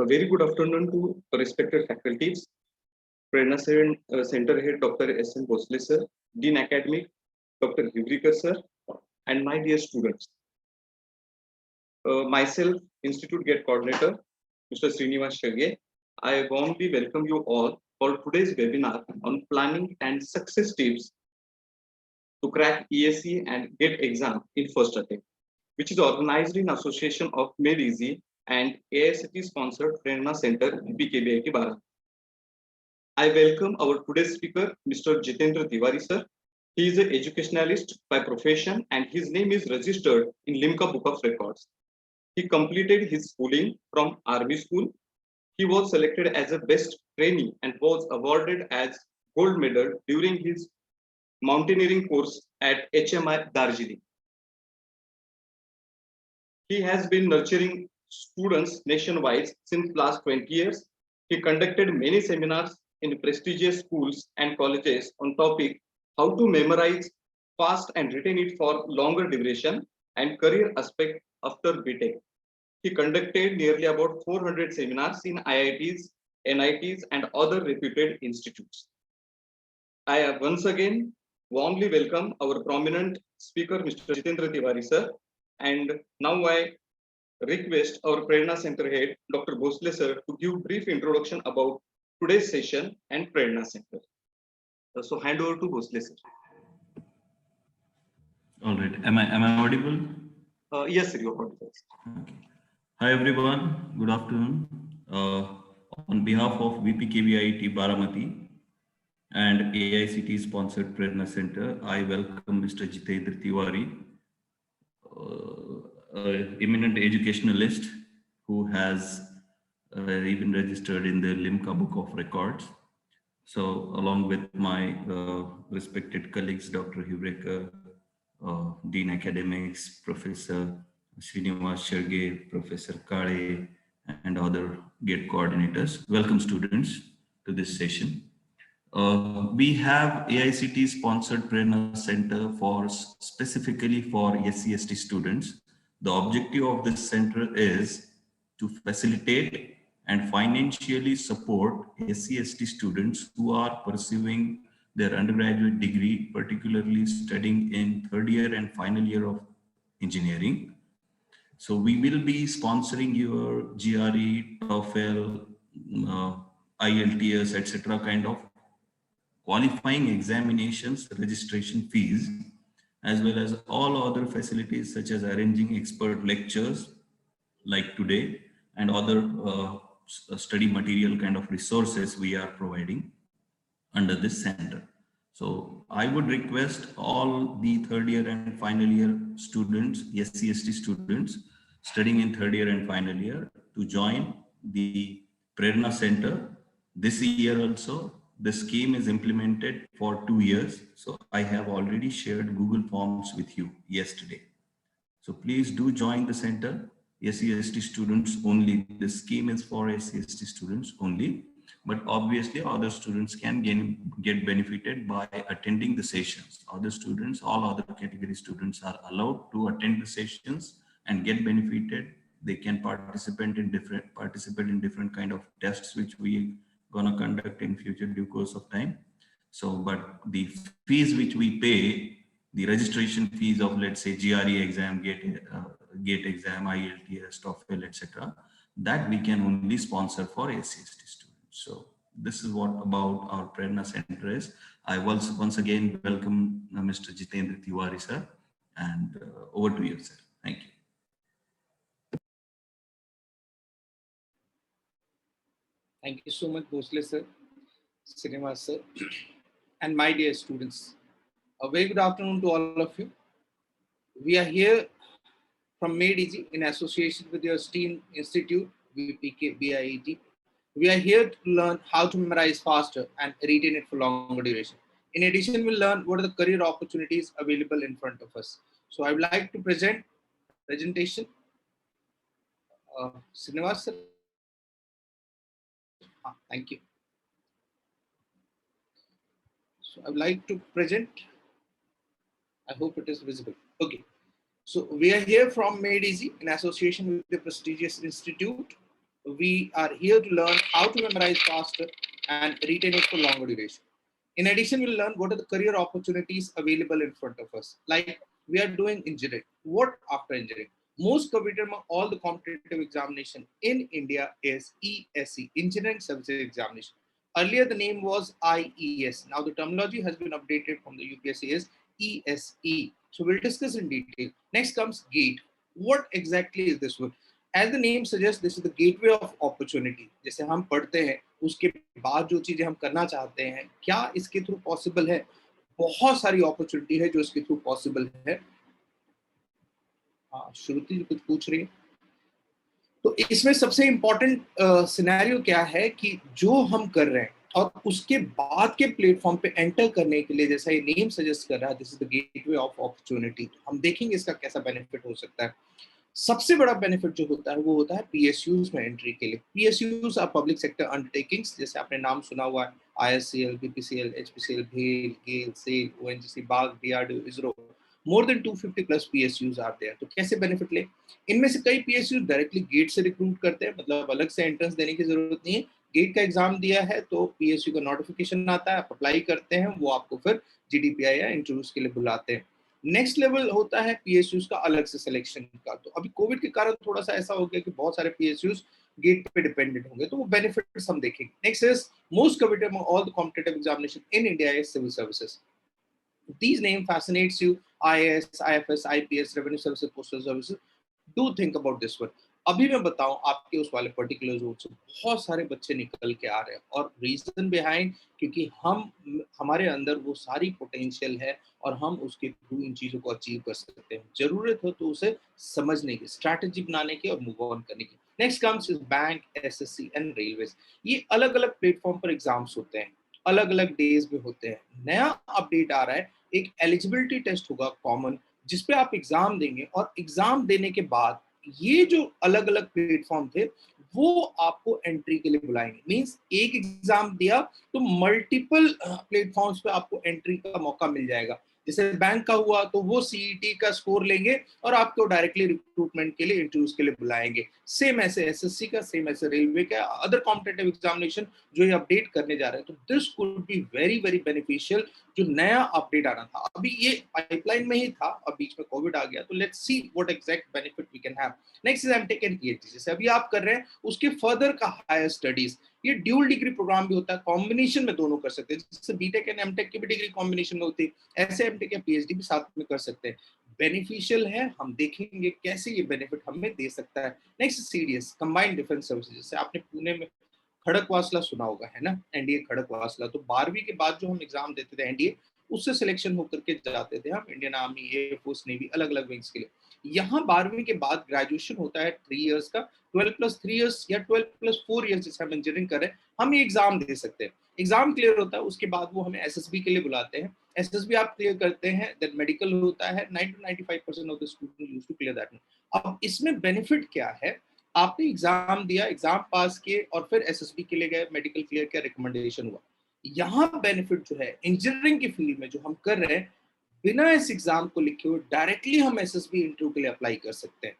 A very good afternoon to respected faculties, Prerna Center Head Dr. S. N. Bhosle sir, Dean Academic Dr. Hivrekar sir, and my dear students. Myself, Institute Gate Coordinator, Mr. Srinivas Shage. I warmly welcome you all for today's webinar on planning and success tips to crack ESE and GATE exam in first attempt, which is organized in association of Made Easy and AICTE sponsored Prerna Center BPKBIT Bharat. I welcome our today's speaker, Mr. Jitendra Tiwari sir. He is an educationalist by profession and his name is registered in Limca Book of Records. He completed his schooling from Army School. He was selected as a best trainee and was awarded as gold medal during his mountaineering course at HMI Darjeeling. He has been nurturing students nationwide since last 20 years. He conducted many seminars in prestigious schools and colleges on topic how to memorize fast and retain it for longer duration and career aspect after BTech. He conducted nearly about 400 seminars in IITs, NITs, and other reputed institutes. I once again warmly welcome our prominent speaker, Mr. Jitendra Tiwari sir. And now I request our Prerna Center Head, Dr. Bhosle sir, to give brief introduction about today's session and Prerna Center. So hand over to Bhosle sir. All right. Am I audible? Yes, sir, you are audible. Okay. Hi everyone. Good afternoon. On behalf of VPKBIT Baramati and AICTE sponsored Prerna Center, I welcome Mr. Jitendra Tiwari, eminent educationalist who has even registered in the Limca Book of Records. So along with my respected colleagues, Dr. Hivrekar, Dean Academics, Professor Srinivas Shage, Professor Kale, and other GATE coordinators. Welcome students to this session. We have AICTE sponsored Prerna Center specifically for SC/ST students. The objective of this center is to facilitate and financially support SC/ST students who are pursuing their undergraduate degree, particularly studying in third year and final year of engineering. So we will be sponsoring your GRE, TOEFL, IELTS, etc. kind of qualifying examinations, registration fees, as well as all other facilities such as arranging expert lectures like today and other study material kind of resources we are providing under this center. So I would request all the third year and final year students, SC/ST students studying in third year and final year to join the Prerna Center. This year also, the scheme is implemented for 2 years. So I have already shared Google Forms with you yesterday. So please do join the center. SC/ST students only. The scheme is for SC/ST students only, but obviously other students can get benefited by attending the sessions. Other students, all other category students are allowed to attend the sessions and get benefited. They can participate in different kind of tests which we gonna conduct in future due course of time. So, but the fees which we pay, the registration fees of, let's say, GRE exam, GATE exam, IELTS, TOEFL, etc., that we can only sponsor for SC/ST students. So this is what about our Prerna Center is. I once again welcome Mr. Jitendra Tiwari sir, and over to you, sir. Thank you. Thank you so much, Bhosle sir, Srinivas sir, and my dear students. A very good afternoon to all of you. We are here from Made Easy in association with your STEAM Institute, VPKBIT. We are here to learn how to memorize faster and retain it for longer duration. In addition, we'll learn what are the career opportunities available in front of us. So I would like to present presentation. Srinivas sir. Thank you. So I would like to present. I hope it is visible. Okay. So we are here from Made Easy in association with the prestigious institute, we are here to learn how to memorize faster and retain it for longer duration. In addition, we'll learn what are the career opportunities available in front of us. Like we are doing engineering. What after engineering? Most coveted among all the competitive examination in India is ESE, Engineering Services Examination. Earlier, the name was IES. Now the terminology has been updated from the UPSC is ESE. So we'll discuss in detail. Next comes GATE. What exactly is this word? As the name suggests, this is the gateway of opportunity. जैसे हम पढ़ते हैं, उसके बाद जो चीजें हम करना चाहते हैं, क्या इसके थ्रू पॉसिबल है? बहुत सारी अपॉर्चुनिटी है जो इसके थ्रू पॉसिबल है. हाँ, श्रुति जी कुछ पूछ रही है. तो इसमें सबसे इंपॉर्टेंट सिनेरियो क्या है कि जो हम कर रहे हैं और उसके बाद के प्लेटफॉर्म पे एंटर करने के लिए, जैसा ये नेम सजेस्ट कर रहा है, this is the gateway of opportunity. हम देखेंगे इसका कैसा बेनिफिट हो सकता है. सबसे बड़ा बेनिफिट जो होता है वो होता है पीएसयूज में एंट्री के लिए. PSUs are public sector undertakings. जैसे आपने नाम सुना हुआ है, आईएससीएल, बीपीसीएल, एचपीसीएल, भेल, गेल, सेल, ओएनजीसी, बाग, DRDO, ISRO. More than 250 plus PSUs आते हैं. तो कैसे बेनिफिट ले? इनमें से कई पीएसयूज डायरेक्टली गेट से रिक्रूट करते हैं, मतलब अलग से एंट्रेंस देने की जरूरत नहीं है. गेट का एग्जाम दिया है तो पीएसयू का नोटिफिकेशन आता है, आप अप्लाई करते हैं, वो आपको फिर जीडीपीआई या इंटरव्यूज के लिए बुलाते हैं. नेक्स्ट लेवल होता है पीएसयूज का अलग से सिलेक्शन का. तो अभी कोविड के कारण थोड़ा सा ऐसा हो गया कि बहुत सारे पीएसयूज गेट पे डिपेंडेंट होंगे, तो वो बेनिफिट्स हम देखेंगे. Next is most coveted among all the competitive examination in India is civil services. These name fascinates you, IAS, IFS, IPS, revenue services, postal services. Do think about this one. अभी मैं बताऊं आपके उस वाले particular zone से बहुत सारे बच्चे निकल के आ रहे हैं, और रीजन बिहाइंड क्योंकि हमारे अंदर वो सारी पोटेंशियल है और हम उसके थ्रू इन चीजों को अचीव कर सकते हैं. जरूरत हो तो उसे समझने की, स्ट्रैटेजी बनाने की और मूव ऑन करने की. Next comes is bank, SSC and railways. ये अलग अलग प्लेटफॉर्म पर एग्जाम्स होते हैं, अलग अलग डेज में होते हैं. नया अपडेट आ रहा है, एक एलिजिबिलिटी टेस्ट होगा कॉमन, जिसपे आप एग्जाम देंगे और एग्जाम देने के बाद ये जो अलग अलग प्लेटफॉर्म थे वो आपको एंट्री के लिए बुलाएंगे. मींस एक एग्जाम दिया तो मल्टीपल प्लेटफॉर्म्स पे आपको एंट्री का मौका मिल जाएगा. जैसे बैंक का हुआ तो वो सीईटी का स्कोर लेंगे और आपको डायरेक्टली रिक्रूटमेंट के लिए, इंटरव्यूज के लिए बुलाएंगे. सेम ऐसे एसएससी का, सेम ऐसे रेलवे का, अदर कॉम्पिटिटिव एग्जामिनेशन जो ये अपडेट करने जा रहे हैं. तो this could be very very beneficial. जो नया अपडेट आना था, अभी ये पाइपलाइन में ही था और बीच में कोविड आ गया, तो let's see what exact benefit we can have. Next is MTech and PhD. जैसे अभी आप कर रहे हैं उसके फर्दर का हायर स्टडीज, ये ड्यूल डिग्री प्रोग्राम भी होता है, कॉम्बिनेशन में दोनों कर सकते हैं. जैसे बीटेक एंड एमटेक की भी डिग्री कॉम्बिनेशन में होती है, ऐसे एमटेक या पीएचडी भी साथ में कर सकते हैं. बेनिफिशियल है, हम देखेंगे कैसे ये बेनिफिट हमें दे सकता है. Next CDS, combined defence services. जैसे आपने पुणे में खड़कवासला सुना होगा, है ना, एनडीए खड़कवासला. तो 12वीं के बाद जो हम एग्जाम देते थे एनडीए, उससे सिलेक्शन होकर के जाते थे हम इंडियन आर्मी, एयरफोर्स, नेवी, अलग अलग विंग्स के लिए. यहाँ 12वीं के बाद ग्रेजुएशन होता है 3 इयर्स का, 12+3 इयर्स या 12+4 इयर्स जैसे हम इंजीनियरिंग कर रहे हैं, हम ये एग्जाम दे सकते हैं. एग्जाम क्लियर होता है, उसके बाद वो हमें एसएसबी के लिए बुलाते हैं. एसएसबी आप क्लियर करते हैं, देन मेडिकल होता है. 90-95% of the student used to clear that. अब इसमें बेनिफिट क्या है? आपने एग्जाम दिया, एग्जाम पास किए और फिर एसएसबी के लिए गए, मेडिकल क्लियर किया, रिकमेंडेशन हुआ. यहाँ बेनिफिट जो है इंजीनियरिंग की फील्ड में जो हम कर रहे हैं, बिना इस एग्जाम को लिखे हुए डायरेक्टली हम एसएसबी इंटरव्यू के लिए अप्लाई कर सकते हैं.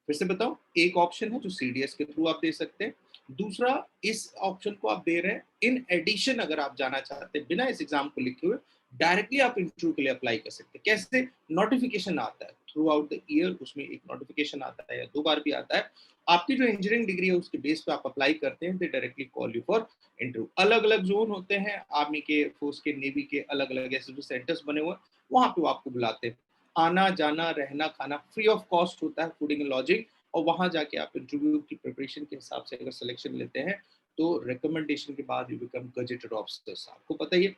फिर से बताओ, एक ऑप्शन है जो सीडीएस के थ्रू आप दे सकते हैं, दूसरा इस ऑप्शन को आप दे रहे हैं. इन एडिशन अगर आप जाना चाहते हैं बिना इस एग्जाम को लिखे हुए, डायरेक्टली आप इंटरव्यू के लिए अप्लाई कर सकते हैं. कैसे? नोटिफिकेशन आता है थ्रू आउट द ईयर, उसमें एक नोटिफिकेशन आता है या 2 बार भी आता है. आपकी जो इंजीनियरिंग डिग्री है उसके बेस पे आप अप्लाई करते हैं, दे directly call you for interview. अलग अलग जोन होते हैं, आर्मी के, फोर्स के, नेवी के, अलग अलग एसएसबी सेंटर्स बने हुए हैं, वहां पे वो आपको बुलाते हैं. आना जाना रहना खाना फ्री ऑफ कॉस्ट होता है, फूडिंग एंड लॉजिंग. और वहां जाके आप इंटरव्यू की प्रिपरेशन के हिसाब से अगर सिलेक्शन लेते हैं तो रिकमेंडेशन के बाद यू बिकम गजेटेड ऑफिसर्स. आपको पता ही है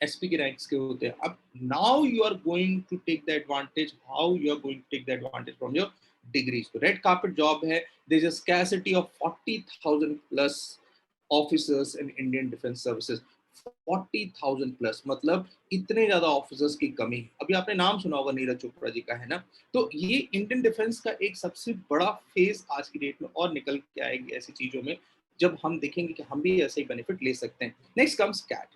एसपी के रैंक्स के होते हैं. अब now you are going to take the advantage, how you are going to take the advantage from your degrees. तो रेड कार्पेट जॉब है. There is a scarcity of 40,000 plus officers in Indian defence services. 40,000 plus, मतलब इतने ज्यादा officers की कमी. अभी आपने नाम सुना होगा नीरज चोपड़ा जी का, है ना. तो ये इंडियन डिफेंस का एक सबसे बड़ा फेज आज की डेट में और निकल के आएगी ऐसी चीजों में, जब हम देखेंगे कि हम भी ऐसे ही बेनिफिट ले सकते हैं. Next comes CAT.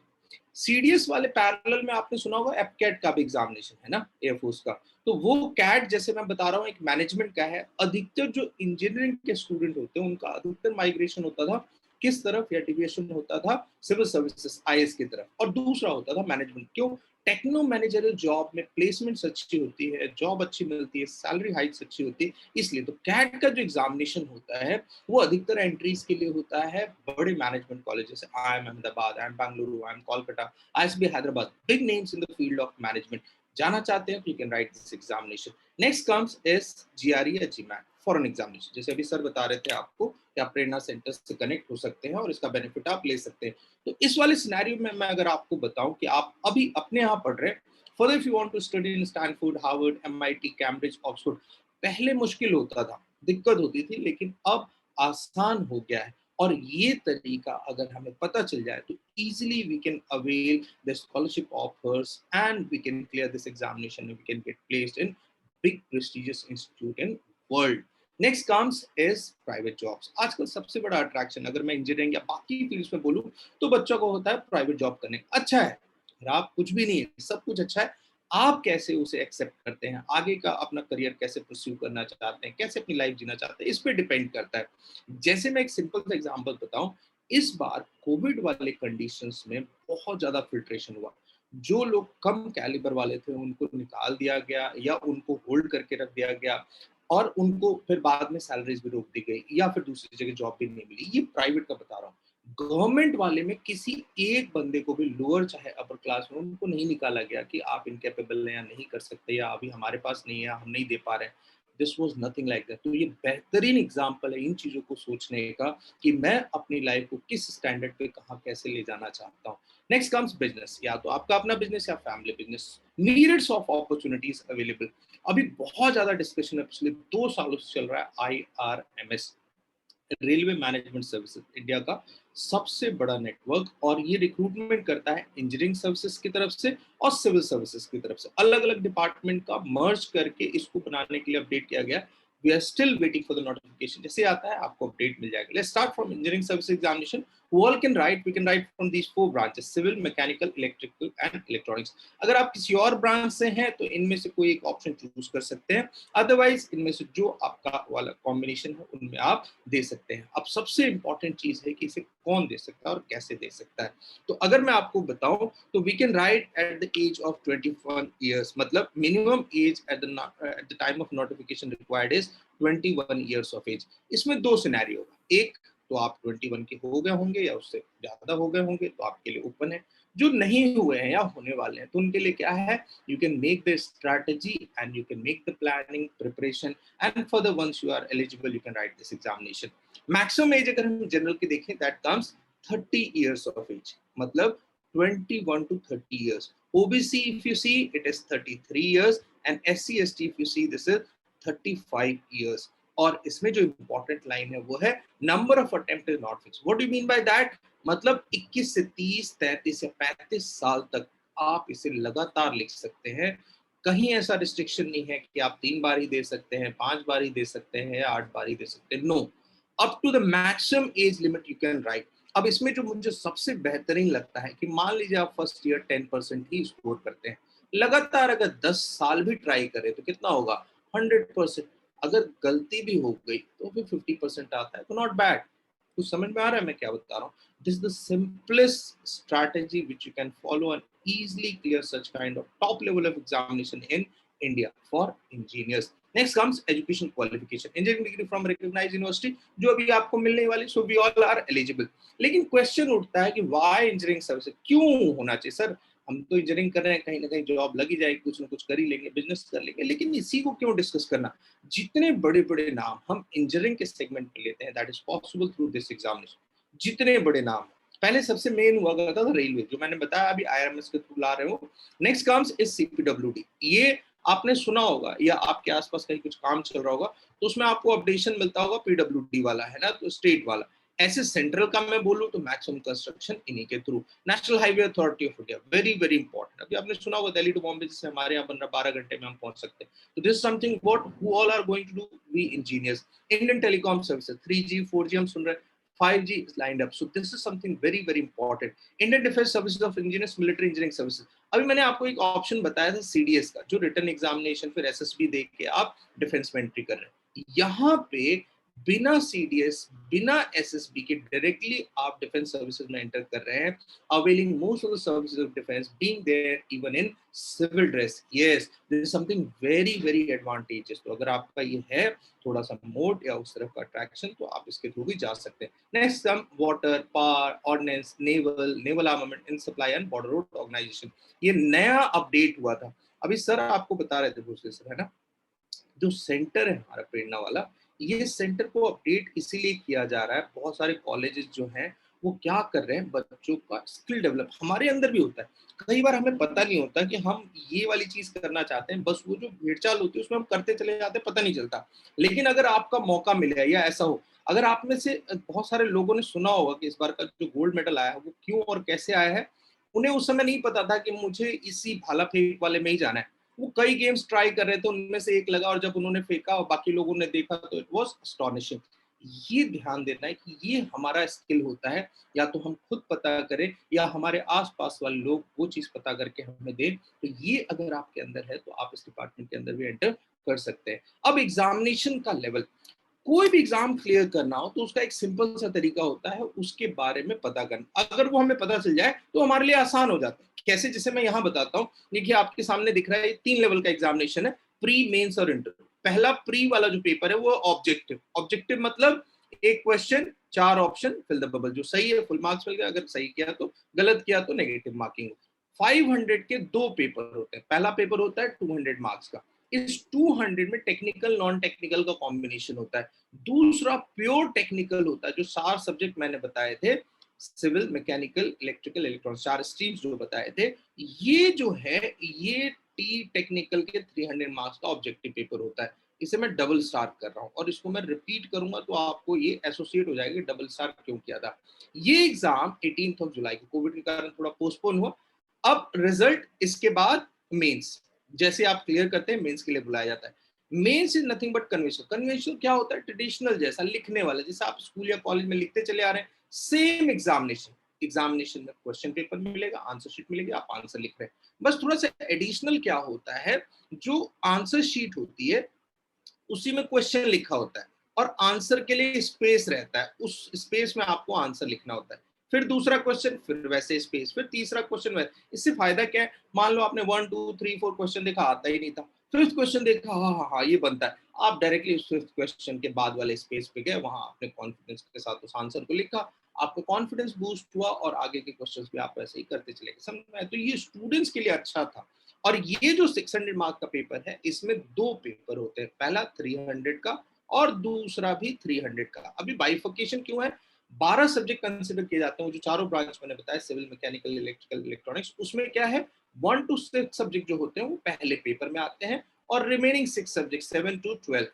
सीडीएस वाले पैरेलल में आपने सुना होगा एपकैट का भी एग्जामिनेशन है ना, एयरफोर्स का। तो वो कैट जैसे मैं बता रहा हूँ एक मैनेजमेंट का है। अधिकतर जो इंजीनियरिंग के स्टूडेंट होते हैं उनका अधिकतर माइग्रेशन होता था किस तरफ, या डिविएशन होता था सिविल सर्विसेज आईएएस की तरफ, और दूसरा होता था मैनेजमेंट। क्यों? टेक्नो मैनेजरियल जॉब में प्लेसमेंट्स अच्छी होती है, जॉब अच्छी मिलती है, सैलरी हाइक्स अच्छी होती है, इसलिए। तो कैट का जो एग्जामिनेशन होता है वो अधिकतर एंट्रीज के लिए होता है बड़े मैनेजमेंट कॉलेज जैसे IIM Ahmedabad, IIM Bengaluru, IIM Kolkata, ISB Hyderabad, big names in the field of management. जाना चाहते हैं तो you can write this examination. Next comes is GRE या GMAT फॉरेन एग्जामिनेशन। जैसे अभी सर बता रहे थे आपको कि आप प्रेरणा सेंटर से कनेक्ट हो सकते हैं और इसका बेनिफिट आप ले सकते हैं। तो इस वाले सिनेरियो में मैं अगर आपको बताऊं कि आप अभी अपने यहाँ पढ़ रहे हैं, further if you want to study in Stanford, Harvard, MIT, Cambridge, Oxford, पहले मुश्किल होता था, दिक्कत होती थी, लेकिन अब आसान हो गया है। और ये तरीका अगर हमें पता चल जाए तो easily we can avail the scholarship offers and we can clear this examination and we can get placed in big prestigious institute in world. Next comes is private jobs. आजकल सबसे बड़ा अट्रैक्शन अगर मैं इंजीनियरिंग या बाकी fields में बोलूं तो बच्चों को होता है प्राइवेट जॉब करने। अच्छा है, अगर आप कुछ भी नहीं है, सब कुछ अच्छा है, आप कैसे उसे एक्सेप्ट करते हैं, आगे का अपना करियर कैसे परस्यू करना चाहते हैं, कैसे अपनी लाइफ जीना चाहते हैं, इस पे डिपेंड करता है। जैसे मैं एक सिंपल सा एग्जांपल बताऊं, इस बार कोविड वाले कंडीशंस में बहुत ज्यादा फिल्ट्रेशन हुआ। जो लोग कम कैलिबर वाले थे उनको निकाल दिया गया या उनको होल्ड करके रख दिया गया, और उनको फिर बाद में सैलरीज भी रोक दी गई या फिर दूसरी जगह जॉब भी नहीं मिली। ये प्राइवेट का बता रहा हूँ। गवर्नमेंट वाले में किसी एक बंदे को भी, लोअर चाहे अपर क्लास में, उनको नहीं निकाला गया कि आप इनकेपेबल हैं या नहीं कर सकते या अभी हमारे पास नहीं है, हम नहीं दे पा रहे हैं। This was nothing like that. तो ये बेहतरीन एग्जांपल है इन चीजों को सोचने का कि मैं अपनी लाइफ को किस स्टैंडर्ड पे कहाँ कैसे ले जाना चाहता हूँ। नेक्स्ट कम्स बिजनेस, या तो आपका अपना बिजनेस या family business. Myriads of opportunities available. अभी बहुत ज्यादा डिस्कशन है, पिछले 2 सालों से चल रहा है IRMS, railway management services, India का सबसे बड़ा नेटवर्क, और ये रिक्रूटमेंट करता है इंजीनियरिंग सर्विसेज की तरफ से और सिविल सर्विसेज की तरफ से। अलग अलग डिपार्टमेंट का मर्ज करके इसको बनाने के लिए अपडेट किया गया। We are still waiting for the notification, जैसे आता है आपको अपडेट मिल जाएगा। Let's start from engineering service examination. Who all can write? We can write from these 4 branches: civil, mechanical, electrical and electronics. अगर आप किसी और ब्रांच से हैं तो इनमें से कोई एक ऑप्शन चूज कर सकते हैं, अदरवाइज इनमें से जो आपका वाला कॉम्बिनेशन है उनमें आप दे सकते हैं। अब सबसे इंपॉर्टेंट चीज है कि इसे कौन दे सकता है और कैसे दे सकता है। तो अगर मैं आपको बताऊं तो we can write at the age of 21 years, मतलब minimum age at the time of notification required is 21 years of age. इसमें 2 सिनेरियो होगा, एक तो आप 21 के हो गए होंगे या उससे ज्यादा हो गए होंगे तो आपके लिए ओपन है। जो नहीं हुए हैं या होने वाले हैं तो उनके लिए क्या है, you can make the strategy and you can make the planning preparation, and for the once you are eligible you can write this examination. Maximum age अगर हम जनरल की देखें that comes 30 years of age, मतलब 21 to 30 years. OBC if you see it is 33 years and SC ST if you see this is 35 years. और इसमें जो important line है वो है number of attempt is not fix. What do you mean by that? मतलब 21 से 30, 33 या 35 साल तक आप इसे लगातार लिख सकते हैं। कहीं ऐसा रिस्ट्रिक्शन नहीं है कि आप 3 बार ही दे सकते हैं, 5 बार ही दे सकते हैं या 8 बार ही दे सकते हैं। No, up to the maximum age limit you can write. अब इसमें जो मुझे सबसे बेहतरीन लगता है कि मान लीजिए आप फर्स्ट ईयर 10% ही स्कोर करते हैं, लगातार अगर 10 साल भी ट्राई करें तो कितना होगा, 100%। अगर गलती भी हो गई तो भी 50% आता है, तो नॉट बैड। कुछ समझ में आ रहा है मैं क्या बता रहा हूँ? This is the simplest strategy which you can follow and easily clear such kind of top level of examination in India for engineers. Next comes education qualification, engineering degree from recognized university, जो अभी आपको मिलने वाली, so we all are eligible। लेकिन question उठता है कि why engineering service, क्यों होना चाहिए सर? हम तो इंजीनियरिंग कर रहे हैं, कहीं ना कहीं जॉब लगी जाएगी, कुछ ना कुछ कर ही लेंगे, बिजनेस कर लेंगे, लेकिन इसी को क्यों डिस्कस करना? जितने बड़े बड़े नाम हम इंजीनियरिंग के सेगमेंट में लेते हैं, that is possible through this examination. जितने बड़े नाम, पहले सबसे मेन हुआ करता था रेलवे, जो मैंने बताया अभी IRMS के थ्रू ला रहे हो। Next comes is CPWD। ये आपने सुना होगा या आपके आसपास कहीं कुछ काम चल रहा होगा तो उसमें आपको अपडेशन मिलता होगा, PWD वाला है ना, तो स्टेट वाला। ऐसे सेंट्रल का मैं बोलूं तो मैक्सिमम कंस्ट्रक्शन इन्हीं के through. National highway authority of India, very very important. अभी आपने सुना होगा दिल्ली टू बॉम्बे जैसे हमारे यहाँ बन रहा, 12 घंटे में हम पहुंच सकते हैं। तो this something what who all are going to do, we engineers. Indian telecom services, 3G 4G हम सुन रहे हैं, 5G is lined up. So this is something very very important. Indian Defense Services of Engineers, Military Engineering Services. अभी मैंने आपको एक option बताया था CDS का, जो रिटर्न एग्जामिनेशन फिर SSB दे के आप डिफेंस में एंट्री कर रहे हैं। यहाँ पे बिना CDS, बिना SSB के डायरेक्टली आप डिफेंस सर्विसेज में एंटर कर रहे हैं, availing most of the services of defense, being there even in civil dress. Yes, this is something very very advantageous. तो अगर आपका ये है थोड़ा सा मोड या उस तरफ का अट्रैक्शन, तो आप इसके थ्रू भी जा सकते हैं। Next some water, power, ordnance, naval armament in supply and border road organisation. ये नया अपडेट हुआ था अभी सर, आपको बता रहे थे भोसले सर, है ना, जो सेंटर है हमारा प्रेरणा वाला, ये सेंटर को अपडेट इसीलिए किया जा रहा है। बहुत सारे कॉलेजेस जो हैं वो क्या कर रहे हैं, बच्चों का स्किल डेवलप, हमारे अंदर भी होता है, कई बार हमें पता नहीं होता कि हम ये वाली चीज करना चाहते हैं, बस वो जो भेड़चाल होती है उसमें हम करते चले जाते हैं, पता नहीं चलता। लेकिन अगर आपका मौका मिले या ऐसा हो, अगर आप में से बहुत सारे लोगों ने सुना होगा कि इस बार का जो गोल्ड मेडल आया है वो क्यों और कैसे आया है, उन्हें उस समय नहीं पता था कि मुझे इसी भाला फेंक वाले में ही जाना है। वो कई गेम्स ट्राई कर रहे थे, उनमें से एक लगा और जब उन्होंने फेंका और बाकी लोगों ने देखा तो इट वाज अस्टॉनिशिंग। ये ध्यान देना है कि ये हमारा स्किल होता है, या तो हम खुद पता करें या हमारे आसपास वाले लोग वो चीज पता करके हमें दें। तो ये अगर आपके अंदर है तो आप इस डिपार्टमेंट के अंदर भी एंटर कर सकते हैं। अब एग्जामिनेशन का लेवल, कोई भी एग्जाम क्लियर करना हो तो उसका एक सिंपल सा तरीका होता है, उसके बारे में पता करना। अगर वो हमें पता चल जाए तो हमारे लिए आसान हो जाता है। कैसे, जैसे मैं यहाँ बताता हूँ, देखिए आपके सामने दिख रहा है, 3 लेवल का एग्जामिनेशन है, प्री, मेंस और इंटरव्यू। पहला प्री वाला जो पेपर है वो ऑब्जेक्टिव। ऑब्जेक्टिव मतलब एक question, 4 option, fill the bubble. जो सही है फुल मार्क्स मिल गया, अगर सही किया तो, गलत किया तो नेगेटिव मार्किंग। 500 के 2 पेपर होते हैं। पहला पेपर होता है 200 मार्क्स का, इस 200 में टेक्निकल नॉन टेक्निकल का कॉम्बिनेशन होता है। दूसरा प्योर टेक्निकल होता है, जो 4 सब्जेक्ट मैंने बताए थे, civil, mechanical, electrical, electronics, 4 streams जो बताए थे, ये जो है ये टी टेक्निकल के 300 मार्क्स का ऑब्जेक्टिव पेपर होता है। इसे मैं डबल स्टार कर रहा हूं और इसको मैं रिपीट करूंगा तो आपको ये एसोसिएट हो जाएगा डबल स्टार क्यों किया था। ये एग्जाम 18 जुलाई को कोविड के कारण थोड़ा पोस्टपोन हुआ। अब रिजल्ट इसके बाद मेंस, जैसे आप क्लियर करते हैं मेंस के लिए बुलाया जाता है। Mains is nothing but conventional. Conventional क्या होता है, ट्रेडिशनल जैसा, लिखने वाला, जैसा आप स्कूल या कॉलेज में लिखते चले आ रहे हैं, सेम एग्जामिनेशन। एग्जामिनेशन में क्वेश्चन पेपर मिलेगा, आंसर शीट मिलेगी, आप आंसर लिख रहे हैं। बस थोड़ा सा एडिशनल क्या होता है, जो आंसर शीट होती है उसी में क्वेश्चन लिखा होता है और आंसर के लिए स्पेस रहता है, उस स्पेस में आपको आंसर लिखना होता है। फिर दूसरा क्वेश्चन, फिर वैसे स्पेस, फिर तीसरा क्वेश्चन वैसे। इससे फायदा क्या है, मान लो आपने 1 2 3 4 क्वेश्चन देखा, आता ही नहीं था, फिफ्थ क्वेश्चन देखा, हाँ हाँ हाँ ये बनता है, आप डायरेक्टली उस फिफ्थ क्वेश्चन के बाद वाले स्पेस पे गए, वहां आपने कॉन्फिडेंस के साथ उस आंसर को लिखा, आपका कॉन्फिडेंस बूस्ट हुआ और आगे के क्वेश्चंस भी आप वैसे ही करते चले गए। समझ में आया? तो ये स्टूडेंट्स के लिए अच्छा था। और ये जो 600 मार्क का पेपर है, इसमें 2 पेपर होते हैं, पहला 300 का और दूसरा भी 300 का। अभी बाइफर्केशन क्यों है, 12 सब्जेक्ट कंसिडर किए जाते हैं, वो जो चारों ब्रांच मैंने बताया, सिविल, मैकेनिकल, इलेक्ट्रिकल, इलेक्ट्रॉनिक्स, उसमें क्या है 1 to 6 सब्जेक्ट जो होते हैं वो पहले पेपर में आते हैं और रिमेनिंग 6 सब्जेक्ट 7 to 12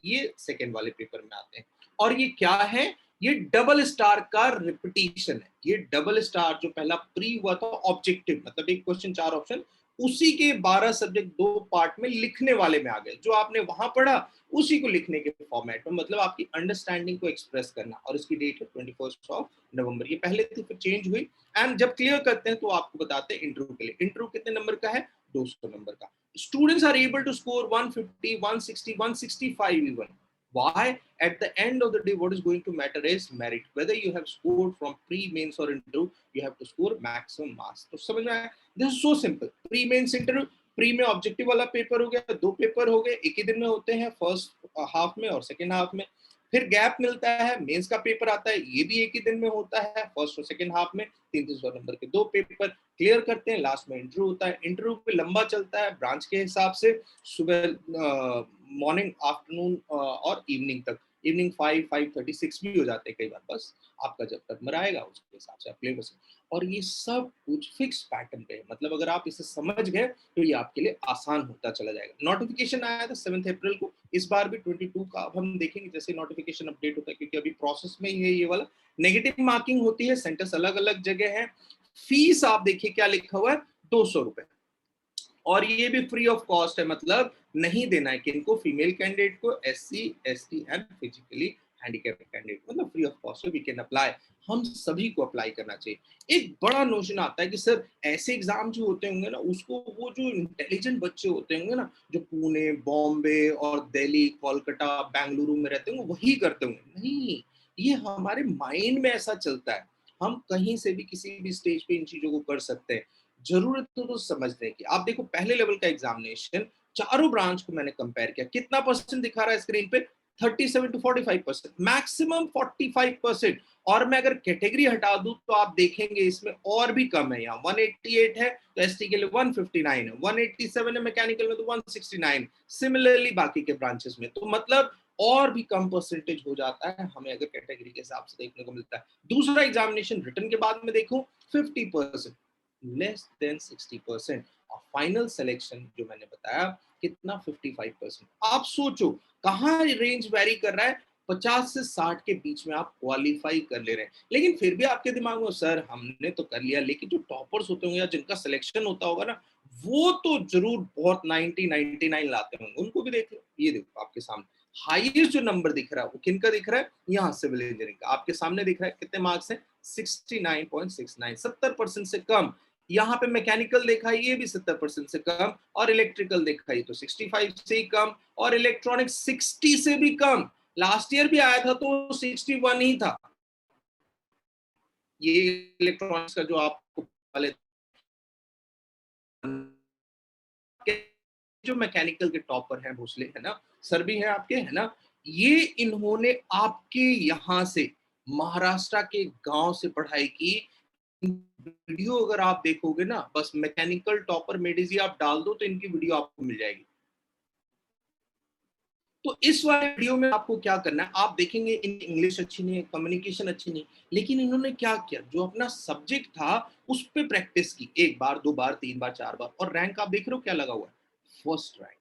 ये सेकेंड वाले पेपर में आते हैं। और ये क्या है, ये डबल स्टार का रिपीटिशन है। ये डबल स्टार जो पहला प्री हुआ था ऑब्जेक्टिव, मतलब एक क्वेश्चन 4 ऑप्शन, उसी के 12 सब्जेक्ट 2 पार्ट में लिखने वाले में आ गए। जो आपने वहां पढ़ा उसी को लिखने के फॉर्मेट में, मतलब आपकी अंडरस्टैंडिंग को एक्सप्रेस करना। और इसकी डेट है 21 नवंबर। ये पहले थी फिर चेंज हुई। एंड जब क्लियर करते हैं तो आपको बताते हैं इंटरव्यू के लिए। इंटरव्यू कितने नंबर का है, 200 नंबर का। Students are able to score 150, 160, 165 even. Why? At the end of the day, what is going to matter is merit. Whether you have scored from pre, mains or interview, you have to score maximum marks. तो समझ में आया? This is so simple. Pre, mains, interview. Pre में objective वाला paper हो गया, 2 paper हो गए, एक ही दिन में होते हैं, फर्स्ट हाफ में और सेकेंड हाफ में। फिर गैप मिलता है, मेंस का पेपर आता है, ये भी एक ही दिन में होता है, फर्स्ट और सेकेंड हाफ में। 300 नंबर के 2 पेपर क्लियर करते हैं, लास्ट में इंटरव्यू होता है। इंटरव्यू पे लंबा चलता है ब्रांच के हिसाब से, सुबह, मॉर्निंग, आफ्टरनून और इवनिंग तक। इवनिंग 5, 5:30, 6 भी हो जाते हैं कई बार। बस आपका जब तक मराएगा उसके हिसाब से आप सिलेबस। और ये सब कुछ फिक्स पैटर्न पे है, मतलब अगर आप इसे समझ गए तो ये आपके लिए आसान होता चला जाएगा। नोटिफिकेशन आया था 7 अप्रैल को, इस बार भी 22 का। अब हम देखेंगे जैसे नोटिफिकेशन अपडेट होता है, क्योंकि अभी प्रोसेस में ही है ये वाला। नेगेटिव मार्किंग होती है, सेंटर्स अलग अलग जगह है। फीस आप देखिए क्या लिखा हुआ है, 200 रुपए। और ये भी फ्री ऑफ कॉस्ट है, मतलब नहीं देना है किनको, फीमेल कैंडिडेट को, SC, ST and physically handicap candidate, मतलब free of cost we can apply, हम सभी को अप्लाई करना चाहिए। एक बड़ा नोशन आता है कि सर ऐसे एग्जाम जो होते होंगे ना, उसको वो जो इंटेलिजेंट बच्चे होते होंगे ना, जो पुणे, बॉम्बे और दिल्ली, कोलकाता, बेंगलुरु में रहते होंगे, वही करते होंगे। नहीं, ये हमारे माइंड में ऐसा चलता है, हम कहीं से भी किसी भी स्टेज पे इन चीजों को कर सकते हैं। जरूरत तो समझने की। आप देखो पहले लेवल का एग्जामिनेशन, चारों ब्रांच को मैंने कंपेयर किया, कितना परसेंट दिखा रहा है स्क्रीन पे? 37 to 45%, मैक्सिमम 45%। और मैं अगर कैटेगरी हटा दूं तो आप देखेंगे इसमें और भी कम है। यहाँ 188 है तो एसटी के लिए 159 है, 187 है मैकेनिकल में तो 169, सिमिलरली बाकी के ब्रांचेस में। तो मतलब और भी कम परसेंटेज हो जाता है, हमें अगर कैटेगरी के हिसाब से देखने को मिलता है। दूसरा एग्जामिनेशन रिटन के बाद में देखूं 50%, लेस देन 60%। और फाइनल सिलेक्शन जो मैंने बताया कितना, 55%। आप सोचो कहाँ रेंज वेरी कर रहा है, 50 से 60 के बीच में आप क्वालिफाई कर ले रहे हैं। लेकिन फिर भी आपके दिमाग में सर हमने तो कर लिया, लेकिन जो टॉपर्स होते होंगे या जिनका सिलेक्शन होता होगा ना, वो तो जरूर बहुत 90 99 लाते होंगे, उनको भी देख लो। ये देखो आपके सामने हाईएस्ट जो नंबर दिख रहा है वो किनका दिख रहा है? यहाँ सिविल इंजीनियरिंग का आपके सामने दिख रहा है। कितने मार्क्स हैं? 69.69, 70% से कम। यहाँ पे मैकेनिकल देखा है, ये भी 70% से कम, और इलेक्ट्रिकल देखा है तो 65 से ही कम, और इलेक्ट्रॉनिक्स 60 से भी कम। लास्ट ईयर भी आया था तो 61 ही था। ये इलेक्ट्रॉनिक्स का जो आपको वाले जो मैकेनिकल के टॉपर हैं भोसले, है ना, सर भी है आपके, है ना, ये इन्होंने आपके यहाँ से महाराष्ट्र के गांव से पढ़ाई की। वीडियो अगर आप देखोगे ना, बस मैकेनिकल टॉपर मेडिजी आप डाल दो तो इनकी वीडियो आपको मिल जाएगी। तो इस वाले वीडियो में आपको क्या करना है, आप देखेंगे इनकी इंग्लिश अच्छी नहीं है, कम्युनिकेशन अच्छी नहीं, लेकिन इन्होंने क्या किया, जो अपना सब्जेक्ट था उस पर प्रैक्टिस की, 1 बार 2 बार 3 बार 4 बार, और रैंक आप देख रहे हो क्या लगा हुआ है? First rank.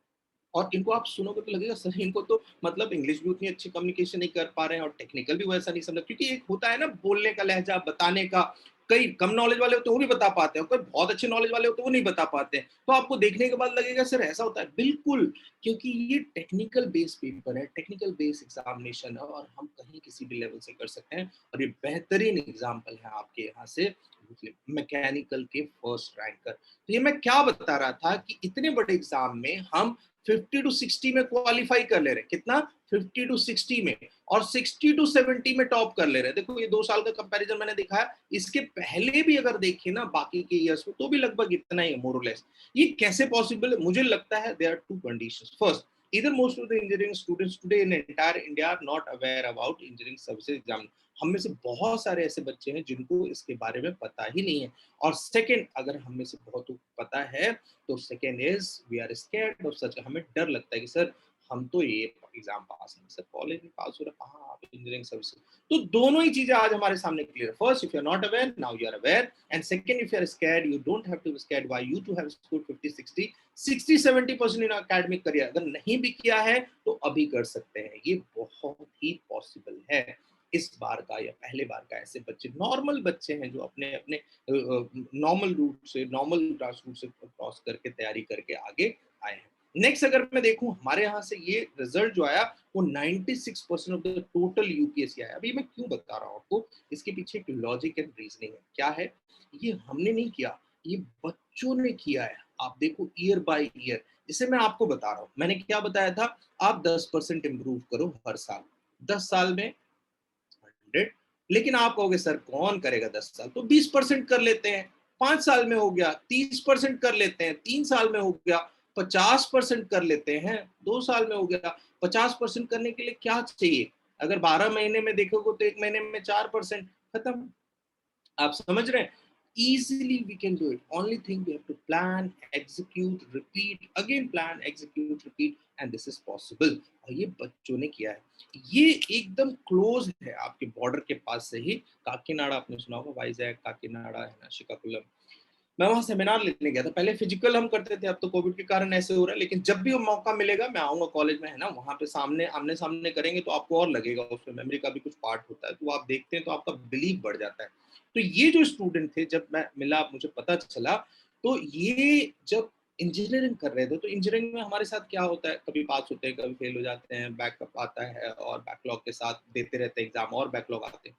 और इनको आप सुनोगे तो लगेगा सर इनको तो मतलब इंग्लिश भी उतनी अच्छी कम्युनिकेशन नहीं कर पा रहे हैं और टेक्निकल भी वैसा नहीं समझ, क्योंकि एक होता है ना बोलने का लहजा, बताने का। कई कम नॉलेज वाले होते हैं वो भी बता पाते हैं, कोई बहुत अच्छे नॉलेज वाले होते हैं वो नहीं बता पाते हैं। तो आपको देखने के बाद लगेगा सर ऐसा होता है, बिल्कुल, क्योंकि ये टेक्निकल बेस पेपर है, टेक्निकल बेस एग्जामिनेशन है, और हम कहीं किसी भी लेवल से कर सकते हैं। और ये बेहतरीन एग्जाम्पल है आपके यहाँ से मैकेनिकल के फर्स्ट रैंकर। तो ये मैं क्या बता रहा था कि इतने बड़े एग्जाम में हम 50 to 60 में क्वालिफाई कर ले रहे हैं। कितना? 50 to 60 में, और 60 to 70 में टॉप कर ले रहे हैं। देखो ये 2 साल का कंपैरिजन मैंने दिखाया, इसके पहले भी अगर देखें ना बाकी के ईयर्स में तो भी लगभग इतना ही है, मोर और लेस। ये कैसे पॉसिबल है? मुझे लगता है there are 2 conditions. First, either most of the engineering students today in entire India are not aware about engineering services exam। हम में से बहुत सारे ऐसे बच्चे हैं जिनको इसके बारे में पता ही नहीं है। और सेकंड, अगर हम में से बहुत को पता है तो second is we are scared of such, हमें डर लगता है कि सर हम तो ये एग्जाम पास नहीं, सर कॉलेज में पास हो रहा, कहाँ आप इंजीनियरिंग सर्विसेज। तो दोनों ही चीजें आज हमारे सामने क्लियर है। First, if you are not aware, now you are aware, and second, if you are scared, you don't have to be scared. Why? You to have scored 50 60 70% in academic career. अगर नहीं भी किया है तो अभी कर सकते हैं, ये बहुत ही पॉसिबल है। इस बार का या पहले बार का ऐसे बच्चे, नॉर्मल बच्चे हैं जो अपने अपने नॉर्मल रूट से, नॉर्मल ग्रास रूट से क्रॉस करके तैयारी करके आगे आए हैं। नेक्स्ट अगर मैं देखूं हमारे यहाँ से ये रिजल्ट जो आया वो 96% ऑफ द टोटल यूपीएससी आया। अभी मैं क्यों बता रहा हूँ आपको, इसके पीछे एक लॉजिक एंड रीजनिंग है। क्या है? ये हमने नहीं किया, ये बच्चों ने किया है। आप देखो ईयर बाय ईयर, जिसे मैं आपको बता रहा हूँ, मैंने क्या बताया था, आप 10% इंप्रूव करो हर साल, 10 साल में 100। लेकिन आप कहोगे सर कौन करेगा 10 साल, तो 20% कर लेते हैं, 5 साल में हो गया, 30% कर लेते हैं, 3 साल में हो गया, 50% कर लेते हैं, 2 साल में हो गया। 50% करने के लिए क्या चाहिए? अगर 12 महीने में देखोगे तो 1 महीने में 4%, खत्म। आप समझ रहे हैं? Easily we can do it. Only thing we have to plan, execute, repeat, again plan, execute, repeat, and this is possible. और ये बच्चों ने किया है। ये एकदम क्लोज है आपके बॉर्डर के पास से ही। काकीनाडा आपने सुना होगा, वाइजैक, काकीनाडा है ना, श्रीकाकुलम। मैं वहाँ सेमिनार लेने गया था। पहले फिजिकल हम करते थे, अब तो कोविड के कारण ऐसे हो रहा है, लेकिन जब भी वो मौका मिलेगा मैं आऊंगा कॉलेज में, है ना, वहाँ पे सामने आमने सामने करेंगे तो आपको और लगेगा, उसमें मेमोरी का भी कुछ पार्ट होता है, तो आप देखते हैं तो आपका बिलीव बढ़ जाता है। तो ये जो स्टूडेंट थे, जब मैं मिला मुझे पता चला, तो ये जब इंजीनियरिंग कर रहे थे, तो इंजीनियरिंग में हमारे साथ क्या होता है, कभी पास होते हैं, कभी फेल हो जाते हैं, बैकअप आता है और बैकलॉग के साथ देते रहते हैं एग्जाम और बैकलॉग आते हैं।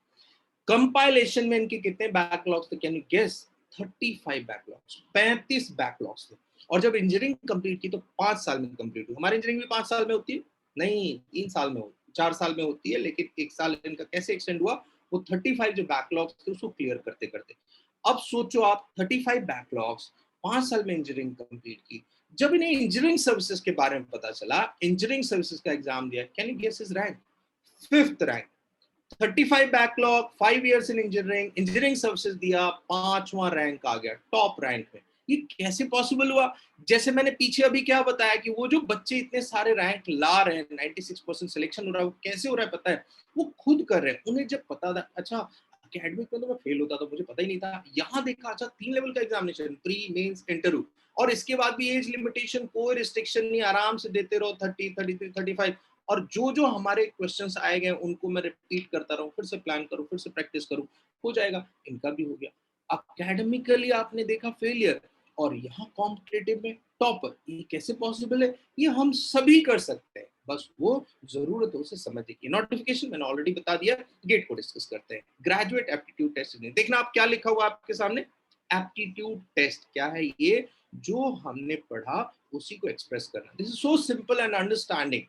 कंपाइलेशन में इनके कितने बैकलॉग्स थे, can you guess? 35 backlogs, 35 backlogs थे। और जब इंजीनियरिंग कंप्लीट की तो 5 साल में कंप्लीट हुई। हमारी इंजीनियरिंग भी 5 साल में होती है? नहीं, 3 साल में होती, 4 साल में होती है, लेकिन 1 साल इनका कैसे एक्सटेंड हुआ? वो 35 जो बैकलॉग्स थे उसको क्लियर करते करते। अब सोचो आप, 35 बैकलॉग्स, 5 साल में इंजीनियरिंग कंप्लीट की। जब इन्हें इंजीनियरिंग सर्विसेज के बारे में पता चला, इंजीनियरिंग सर्विसेज का एग्जाम दिया, can you guess his rank? 5th rank. 35 backlog, 5 years in engineering, engineering services दिया, 5वां रैंक आ गया, टॉप रैंक में। ये कैसे पॉसिबल हुआ? जैसे मैंने पीछे अभी क्या बताया कि वो जो बच्चे इतने सारे रैंक ला रहे हैं, 96% सिलेक्शन हो रहा है, वो कैसे हो रहा है पता है? वो खुद कर रहे हैं। उन्हें जब पता था, अच्छा एकेडमिक में तो मैं फेल होता था, मुझे पता ही नहीं था। यहाँ देखा, अच्छा 3 लेवल का एग्जामिनेशन, प्री, मेंस, इंटरव्यू, और इसके बाद भी एज लिमिटेशन, कोई रिस्ट्रिक्शन नहीं, आराम से देते रहो, 30, 33, 35। और जो जो हमारे क्वेश्चंस आए गए उनको मैं रिपीट करता रहूं, फिर से प्लान करूं, फिर से प्रैक्टिस करूं, हो जाएगा। इनका भी हो गया। अकेडमिकली आपने देखा फेलियर, और यहाँ कॉम्पिटिटिव में टॉपर। ये कैसे पॉसिबल है? ये हम सभी कर सकते हैं, बस वो जरूरत है उसे समझने की। नोटिफिकेशन मैंने ऑलरेडी बता दिया, गेट को डिस्कस करते हैं। ग्रेजुएट एप्टीट्यूड टेस्ट, देखना आप क्या लिखा हुआ आपके सामने। एप्टीट्यूड टेस्ट क्या है? ये जो हमने पढ़ा उसी को एक्सप्रेस करना। This is so simple and understanding.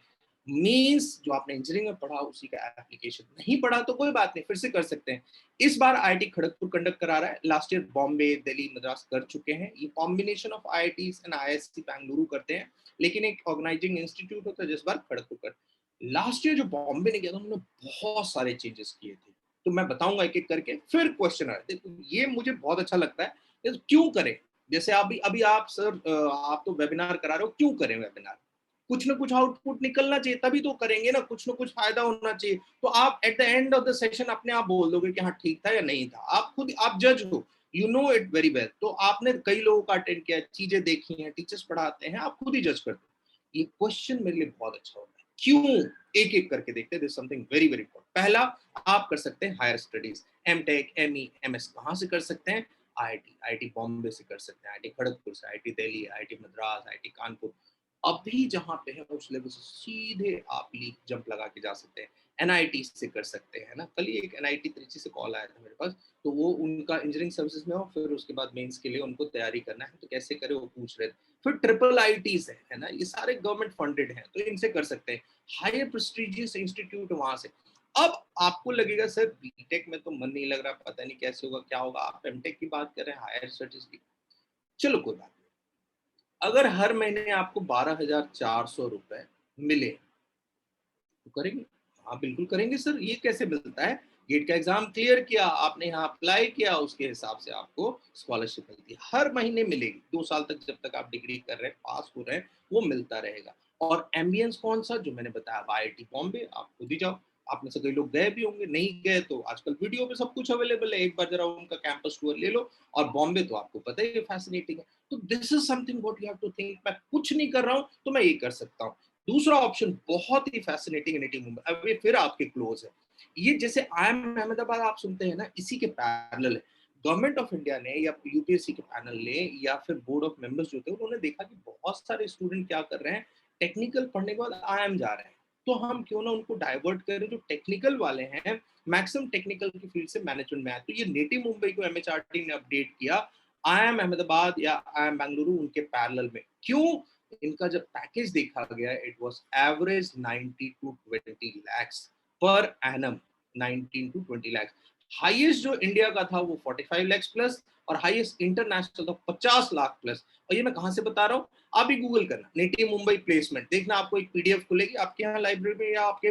Means जो आपने इंजीनियरिंग में पढ़ा उसी का एप्लीकेशन। नहीं पढ़ा तो कोई बात नहीं, फिर से कर सकते हैं। इस बार आईआईटी खड़गपुर कंडक्ट करा रहा है। लास्ट ईयर बॉम्बे, दिल्ली, मद्रास कर चुके हैं। ये combination of IITs and IISc Bengaluru करते हैं, लेकिन एक ऑर्गेनाइजिंग इंस्टीट्यूट होता है जिस बार खड़गपुर कर। लास्ट ईयर जो बॉम्बे ने किया था, उन्होंने बहुत सारे चेंजेस किए थे, तो मैं बताऊंगा एक एक करके, फिर क्वेश्चन आए थे। ये मुझे बहुत अच्छा लगता है। क्यों करें? जैसे अभी अभी आप सर, आप तो वेबिनार करा रहे हो, क्यों करें वेबिनार? कुछ ना कुछ आउटपुट निकलना चाहिए, तभी तो करेंगे ना, कुछ ना कुछ फायदा होना चाहिए। तो आप at the end of the session अपने आप बोल दोगे कि हाँ ठीक था या नहीं था। आप खुद, आप जज हो, you know it very well. तो आपने कई लोगों का अटेंड किया, चीजें देखी हैं, टीचर्स पढ़ाते हैं, आप खुद ही जज करते हो। ये क्वेश्चन मेरे लिए बहुत अच्छा होता है। क्यों? एक एक करके देखते हैं। This something very very important. पहला, आप कर सकते हैं higher studies, MTech, ME, MS. कहाँ से कर सकते हैं? आईआईटी, आईआईटी बॉम्बे से कर सकते हैं, आईआईटी खड़गपुर से, IIT Delhi, IIT Madras, IIT Kanpur. अभी जहां पे है उस लेवल से सीधे आप लीप जंप लगा के जा सकते हैं। एनआईटी से कर सकते हैं ना। कल ही एक एनआईटी त्रिची से कॉल आया था मेरे पास, तो वो उनका इंजीनियरिंग सर्विसेज में हो, फिर उसके बाद मेंस के लिए उनको तैयारी करना है, तो कैसे करे वो पूछ रहे थे। फिर ट्रिपल आईटीज है ना, ये सारे गवर्नमेंट फंडेड हैं, तो इनसे कर सकते हैं। हायर प्रेस्टिजियस इंस्टीट्यूट वहां से। अब आपको लगेगा सर बीटेक में तो मन नहीं लग रहा, पता नहीं कैसे होगा, क्या होगा। आप एमटेक की बात कर रहे हैं, हायर स्टडीज की, चलो कोई बात नहीं। अगर हर महीने आपको 12,400 रुपए मिले तो करेंगे? हाँ बिल्कुल करेंगे सर। ये कैसे मिलता है? गेट का एग्जाम क्लियर किया आपने, यहाँ अप्लाई किया, उसके हिसाब से आपको स्कॉलरशिप मिलती है, हर महीने मिलेगी। 2 साल तक, जब तक आप डिग्री कर रहे हैं, पास हो रहे हैं, वो मिलता रहेगा। और एम्बियंस कौन सा? जो मैंने बताया, आईआईटी बॉम्बे। आप खुद ही जाओ। आप में से कई लोग गए भी होंगे, नहीं गए तो आजकल वीडियो पे सब कुछ अवेलेबल है, एक बार जरा उनका कैंपस टूर ले लो। और बॉम्बे तो आपको पता ही है फैसिनेटिंग है। तो this is something what you have to think. मैं कुछ नहीं कर रहा हूँ तो मैं ये कर सकता हूँ। दूसरा ऑप्शन बहुत ही फैसिनेटिंग, एनआईटी मुंबई। अब ये फिर आपके क्लोज है। ये जैसे आईएम अहमदाबाद आप सुनते हैं ना, इसी के पैरेलल है। गवर्नमेंट ऑफ इंडिया ने या यूपीएससी के पैनल ने या फिर बोर्ड ऑफ मेंबर्स जो थे, उन्होंने देखा कि बहुत सारे स्टूडेंट क्या कर रहे हैं, टेक्निकल पढ़ने के बाद आईएम जा रहे हैं। तो हम क्यों ना उनको डाइवर्ट करें, जो टेक्निकल वाले हैं, मैक्सिमम टेक्निकल की फील्ड से मैनेजमेंट में आए। तो ये नेटिव मुंबई को एमएचआरटी ने अपडेट किया, आईएम अहमदाबाद या आईएम बेंगलुरु उनके पैरेलल में। क्यों? इनका जब पैकेज देखा गया, it was average 19 to 20 lakhs per annum. 19 to 20 lakhs। Highest जो इंडिया का था वो 45 lakhs प्लस, और हाईएस्ट इंटरनेशनल था 50 लाख प्लस। और ये मैं कहां से बता रहा हूँ? आप भी गूगल करना, नेटिव मुंबई प्लेसमेंट, देखना आपको एक पीडीएफ खुलेगी आपके यहाँ लाइब्रेरी में, या आपके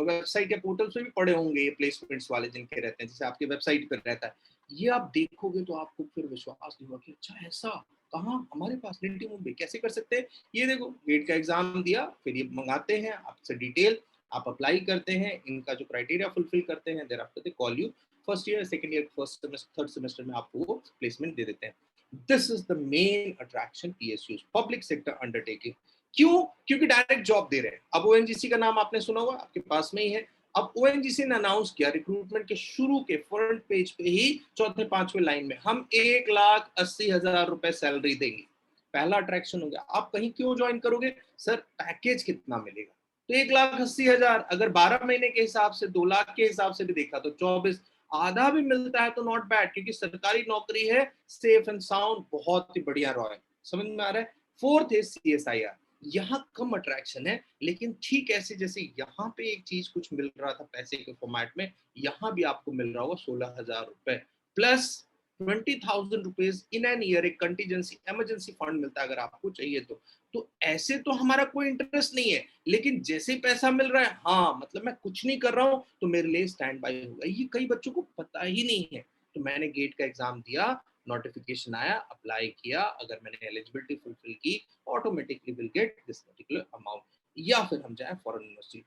वेबसाइट या पोर्टल से भी पढ़े होंगे ये प्लेसमेंट्स वाले जिनके रहते हैं, जैसे आपके वेबसाइट पर रहता है। ये आप देखोगे तो आपको फिर विश्वास नहीं होगा कि अच्छा ऐसा कहाँ हमारे पास नेटिव मुंबई कैसे कर सकते हैं। ये देखो, गेट का एग्जाम दिया, फिर ये मंगाते हैं आपसे डिटेल, आप अप्लाई करते हैं, इनका जो क्राइटेरिया फुलफिल करते हैं, thereafter they call you. First year, second year, first semester, third semester में आपको प्लेसमेंट दे देते हैं। This is the main attraction PSUs, public sector undertaking. क्यों? क्योंकि डायरेक्ट जॉब दे रहे हैं। अब ओएनजीसी का नाम आपने सुना होगा, आपके पास में ही है। अब ओएनजीसी ने अनाउंस किया रिक्रूटमेंट के शुरू के फ्रंट पेज पे ही, चौथे पांचवें लाइन में, हम 1,80,000 रुपए सैलरी देंगे। पहला अट्रैक्शन हो गया। आप कहीं क्यों ज्वाइन करोगे सर, पैकेज कितना मिलेगा, तो 1,80,000, अगर 12 महीने के हिसाब से 2 लाख के हिसाब से भी देखा तो 24, आधा भी मिलता है तो नॉट बैड, क्योंकि सरकारी नौकरी है, सेफ एंड साउंड, बहुत ही बढ़िया रॉयल, समझ में आ रहा है। फोर्थ है CSIR, यहाँ कम अट्रैक्शन है, लेकिन ठीक ऐसे जैसे यहाँ पे एक चीज कुछ मिल रहा था पैसे के फॉर्मेट में, यहाँ भी आपको मिल रहा होगा 16,000 रुपए plus 20,000 rupees in an year, एक कंटीजेंसी इमरजेंसी फंड मिलता है अगर आपको चाहिए तो ऐसे तो हमारा कोई इंटरेस्ट नहीं है, लेकिन जैसे ही पैसा मिल रहा है, हाँ मतलब मैं कुछ नहीं कर रहा हूँ तो मेरे लिए स्टैंड बाय होगा, ये कई बच्चों को पता ही नहीं है। तो मैंने गेट का एग्जाम दिया, नोटिफिकेशन आया, अप्लाई किया, अगर मैंने एलिजिबिलिटी फुलफिल की, automatically will get this particular amount. या फिर हम जाए फॉरेन यूनिवर्सिटी,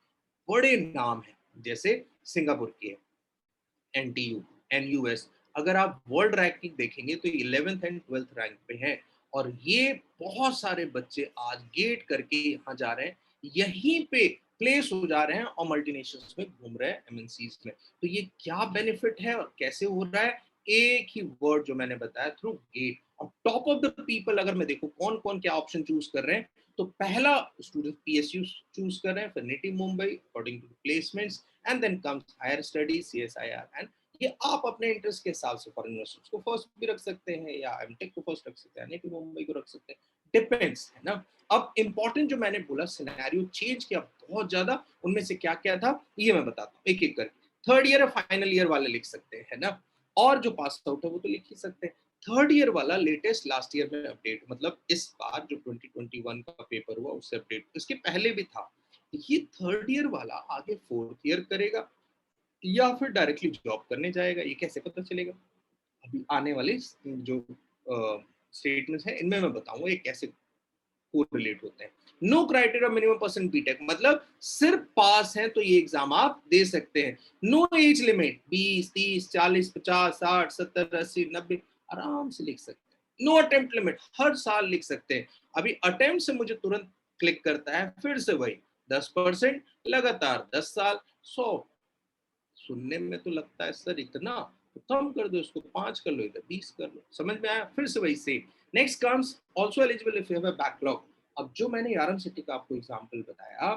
बड़े नाम है, जैसे सिंगापुर की है NTU, NUS, अगर आप वर्ल्ड रैंकिंग देखेंगे तो 11th एंड 12th रैंक पे हैं, और ये बहुत सारे बच्चे आज गेट करके यहाँ जा रहे हैं, यहीं पे प्लेस हो जा रहे हैं और मल्टीनेशनल्स में घूम रहे हैं, MNCs में। तो ये क्या बेनिफिट है और कैसे हो रहा है, एक ही वर्ड जो मैंने बताया, थ्रू गेट। और टॉप ऑफ द पीपल अगर मैं देखूं कौन कौन क्या ऑप्शन चूज कर रहे हैं, तो पहला स्टूडेंट PSU चूज कर रहे हैं, फिर NITI Mumbai according to placements, and then comes higher study CSIR, and ये आप अपने इंटरेस्ट के हिसाब से फॉरेन यूनिवर्सिटीज को फर्स्ट भी रख सकते हैं, या एमटेक को फर्स्ट रख सकते हैं, NITI मुंबई को रख सकते हैं, डिपेंड्स, है ना। अब इंपॉर्टेंट जो मैंने बोला, सिनेरियो चेंज किया बहुत ज्यादा, उनमें से क्या क्या था ये मैं बताता हूँ एक एक करके। थर्ड ईयर और फाइनल ईयर वाले लिख सकते हैं, है ना, और जो पास आउट है वो तो लिख ही सकते हैं। थर्ड ईयर वाला लेटेस्ट लास्ट ईयर में अपडेट, मतलब इस बार जो 2021 का पेपर हुआ उससे अपडेट, इसके पहले भी था। ये थर्ड ईयर वाला आगे फोर्थ ईयर करेगा या फिर डायरेक्टली जॉब करने जाएगा, ये कैसे पता चलेगा? अभी आने वाले जो स्टेटमेंट्स हैं इनमें मैं बताऊंगा ये कैसे कोरिलेट होते हैं। No criteria minimum percent BTech, मतलब सिर्फ पास है तो ये एग्जाम आप दे सकते हैं। नो एज लिमिट, 20, 30, 40, 50, 60, 70, 80, 90 आराम से लिख सकते हैं। नो अटेम्प्ट लिमिट, हर साल लिख सकते हैं। अभी अटेम्प्ट से मुझे तुरंत क्लिक करता है, फिर से वही 10% लगातार 10 साल 100, सुनने में तो लगता है सर इतना, तो कम कर दो इसको, 5 कर लो, इधर 20 कर लो, समझ में आया? फिर से वही same. Next comes also eligible if you have a backlog. अब जो मैंने यारम सिटी का आपको एग्जांपल बताया,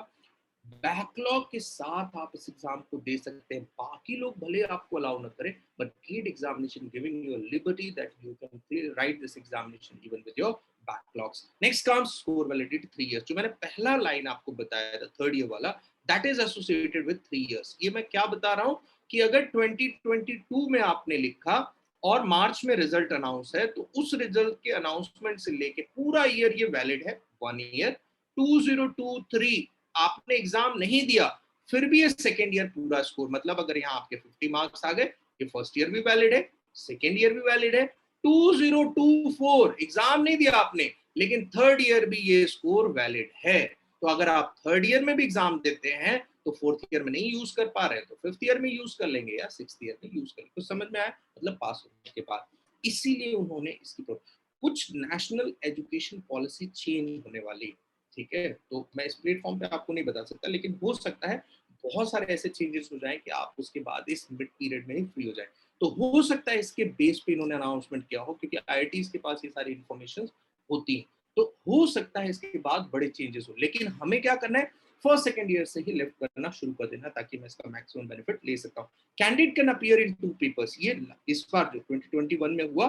बैकलॉग के साथ आप इस एग्जाम को दे सकते हैं, बाकी लोग भले आपको अलाउ न करें, but get examination giving you liberty that you can write this examination even with your backlogs. Next comes score validity 3 years, जो मैंने पहला लाइन आपको बताया था थर्ड ईयर वाला, that is associated with 3 years. ये मैं क्या बता रहा हूं कि अगर 2022 में आपने लिखा और मार्च में रिजल्ट अनाउंस है, तो उस रिजल्ट के अनाउंसमेंट से लेके पूरा ईयर ये वैलिड है, 1 ईयर। 2023 आपने एग्जाम नहीं दिया, फिर भी ये सेकेंड ईयर पूरा स्कोर, मतलब अगर यहाँ आपके 50 मार्क्स आ गए, ये फर्स्ट ईयर भी वैलिड है, सेकेंड ईयर भी वैलिड है। 2024 एग्जाम नहीं दिया आपने, लेकिन थर्ड ईयर भी ये स्कोर वैलिड है। तो अगर आप थर्ड ईयर में भी एग्जाम देते हैं तो फोर्थ ईयर में नहीं यूज कर पा रहे तो फिफ्थ ईयर में यूज कर लेंगे या सिक्स्थ ईयर में यूज कर लेंगे। तो समझ में आया, मतलब पास होने के बाद। इसीलिए उन्होंने इसकी कुछ नेशनल एजुकेशन पॉलिसी चेंज होने वाली, ठीक है, तो मैं इस प्लेटफॉर्म पे आपको नहीं बता सकता, लेकिन हो सकता है बहुत सारे ऐसे चेंजेस हो जाए कि आप उसके बाद इस मिड पीरियड में ही फ्री हो जाए। तो हो सकता है इसके बेस पे इन्होंने अनाउंसमेंट किया हो, क्योंकि IITs के पास ये सारी इंफॉर्मेशन होती है, तो हो सकता है इसके बाद बड़े चेंजेस हो। लेकिन हमें क्या करना है, फर्स्ट सेकंड ईयर से ही लिफ्ट करना शुरू कर देना, ताकि मैं इसका मैक्सिमम बेनिफिट ले सकता हूँ। Candidate can appear in 2 papers, ये इस बार जो 2021 में हुआ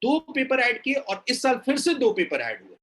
2 पेपर ऐड किए, और इस साल फिर से 2 पेपर ऐड हुए।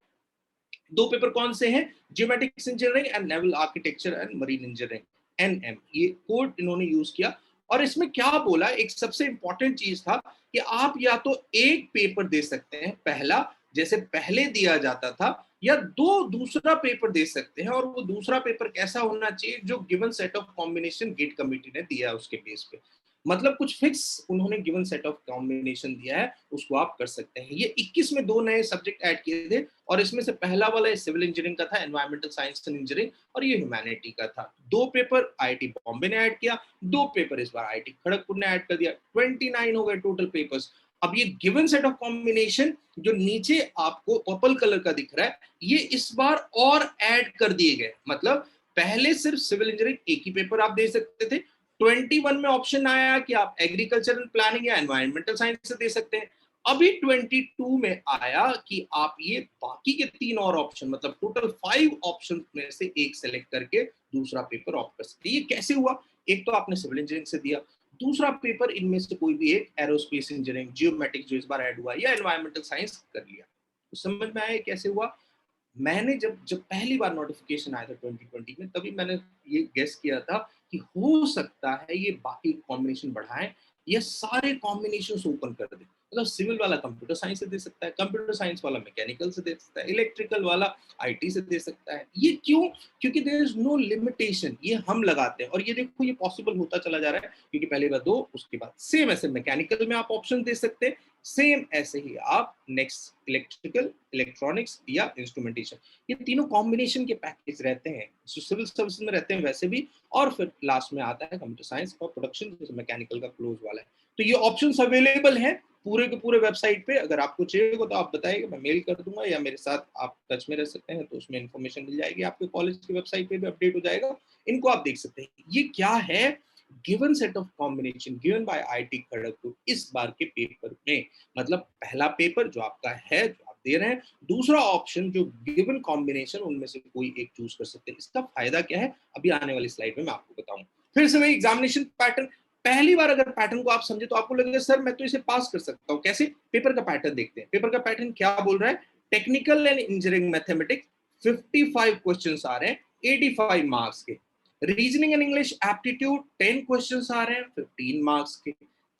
2 पेपर कौन से हैं? Geomatics engineering and naval architecture and marine engineering, NM, ये कोड इन्होंने यूज किया। और इसमें क्या बोला, एक सबसे इंपॉर्टेंट चीज था कि आप या तो एक पेपर दे सकते हैं पहला, जैसे पहले दिया जाता था, या दूसरा पेपर दे सकते हैं। और वो दूसरा पेपर कैसा होना चाहिए, जो given set of combination GATE committee ने दिया है उसके बेस पे, मतलब कुछ फिक्स उन्होंने गिवन सेट ऑफ कॉम्बिनेशन दिया है, उसको आप कर सकते हैं। ये 21 में 2 नए सब्जेक्ट ऐड किए थे, और इसमें से पहला वाला सिविल इंजीनियरिंग का था, एनवायरमेंटल साइंस एंड इंजीनियरिंग, और ये ह्यूमैनिटी का था। 2 पेपर IIT बॉम्बे ने ऐड किया, 2 पेपर इस बार IIT खड़गपुर ने ऐड कर दिया, 29 हो गए टोटल पेपर्स। अब ये गिवन सेट ऑफ कॉम्बिनेशन जो नीचे आपको पर्पल कलर का दिख रहा है, ये इस बार और ऐड कर दिए गए। मतलब पहले सिर्फ सिविल इंजीनियरिंग एक ही पेपर आप दे सकते थे, 21 में ऑप्शन आया कि आप एग्रीकल्चर एंड प्लानिंग या एनवायरमेंटल साइंस से दे सकते हैं। अभी 22 में आया कि आप ये बाकी के 3 और ऑप्शन, मतलब टोटल 5 ऑप्शन में से एक सेलेक्ट करके दूसरा पेपर ऑप्ट कर सकते हैं। ये कैसे हुआ? एक तो आपने सिविल इंजीनियरिंग से दिया, दूसरा पेपर इनमें से कोई भी एक एरोस्पेस इंजीनियरिंग, जियोमेट्रिक्स जो इस बार ऐड हुआ, या एनवायरमेंटल साइंस कर लिया। तो समझ में आया कैसे हुआ? मैंने जब जब पहली बार नोटिफिकेशन आया था 2020 में, तभी मैंने ये गेस किया था कि हो सकता है ये बाकी कॉम्बिनेशन बढ़ाएं या सारे कॉम्बिनेशन ओपन कर दे। मतलब सिविल वाला कंप्यूटर साइंस से दे सकता है, कंप्यूटर साइंस वाला मैकेनिकल से दे सकता है, इलेक्ट्रिकल वाला आईटी से दे सकता है। ये क्यों? क्योंकि देयर इज नो लिमिटेशन, ये हम लगाते हैं। और ये देखो ये पॉसिबल होता चला जा रहा है, क्योंकि पहले बार 2, उसके बाद सेम ऐसे मैकेनिकल में आप ऑप्शन दे सकते हैं, सेम ऐसे ही आप नेक्स्ट इलेक्ट्रिकल, इलेक्ट्रॉनिक्स या इंस्ट्रूमेंटेशन, ये तीनों कॉम्बिनेशन के पैकेज रहते हैं जो सिविल सर्विसेज में रहते हैं वैसे भी। और फिर लास्ट में आता है कंप्यूटर साइंस और प्रोडक्शन, जैसे मैकेनिकल का क्लोज वाला है। तो ये ऑप्शंस अवेलेबल हैं पूरे के पूरे वेबसाइट पे। अगर आपको चाहिए तो आप बताइएगा, मैं मेल कर दूंगा, या मेरे साथ आप टच में रह सकते हैं, तो उसमें इंफॉर्मेशन मिल जाएगी। आपके कॉलेज की वेबसाइट पे भी अपडेट हो जाएगा, इनको आप देख सकते हैं। ये क्या है? Given set of combination given by IIT Kharagpur इस बार के पेपर में। मतलब पहला पेपर जो आपका है, जो आप दे रहे हैं, दूसरा ऑप्शन जो गिवन कॉम्बिनेशन, उनमें से कोई एक चूज कर सकते हैं। इसका फायदा क्या है अभी आने वाली स्लाइड में मैं आपको बताऊं। फिर से वही एग्जामिनेशन पैटर्न। पहली बार अगर पैटर्न को आप समझे तो आपको लगेगा सर मैं तो इसे पास कर सकता हूं, कैसे? पेपर का पैटर्न देखते हैं। पेपर का पैटर्न क्या बोल रहा है? Technical and engineering mathematics 55 questions आ रहे हैं 85 मार्क्स के। Reasoning and English aptitude 10 questions आ रहे हैं 15 मार्क्स के।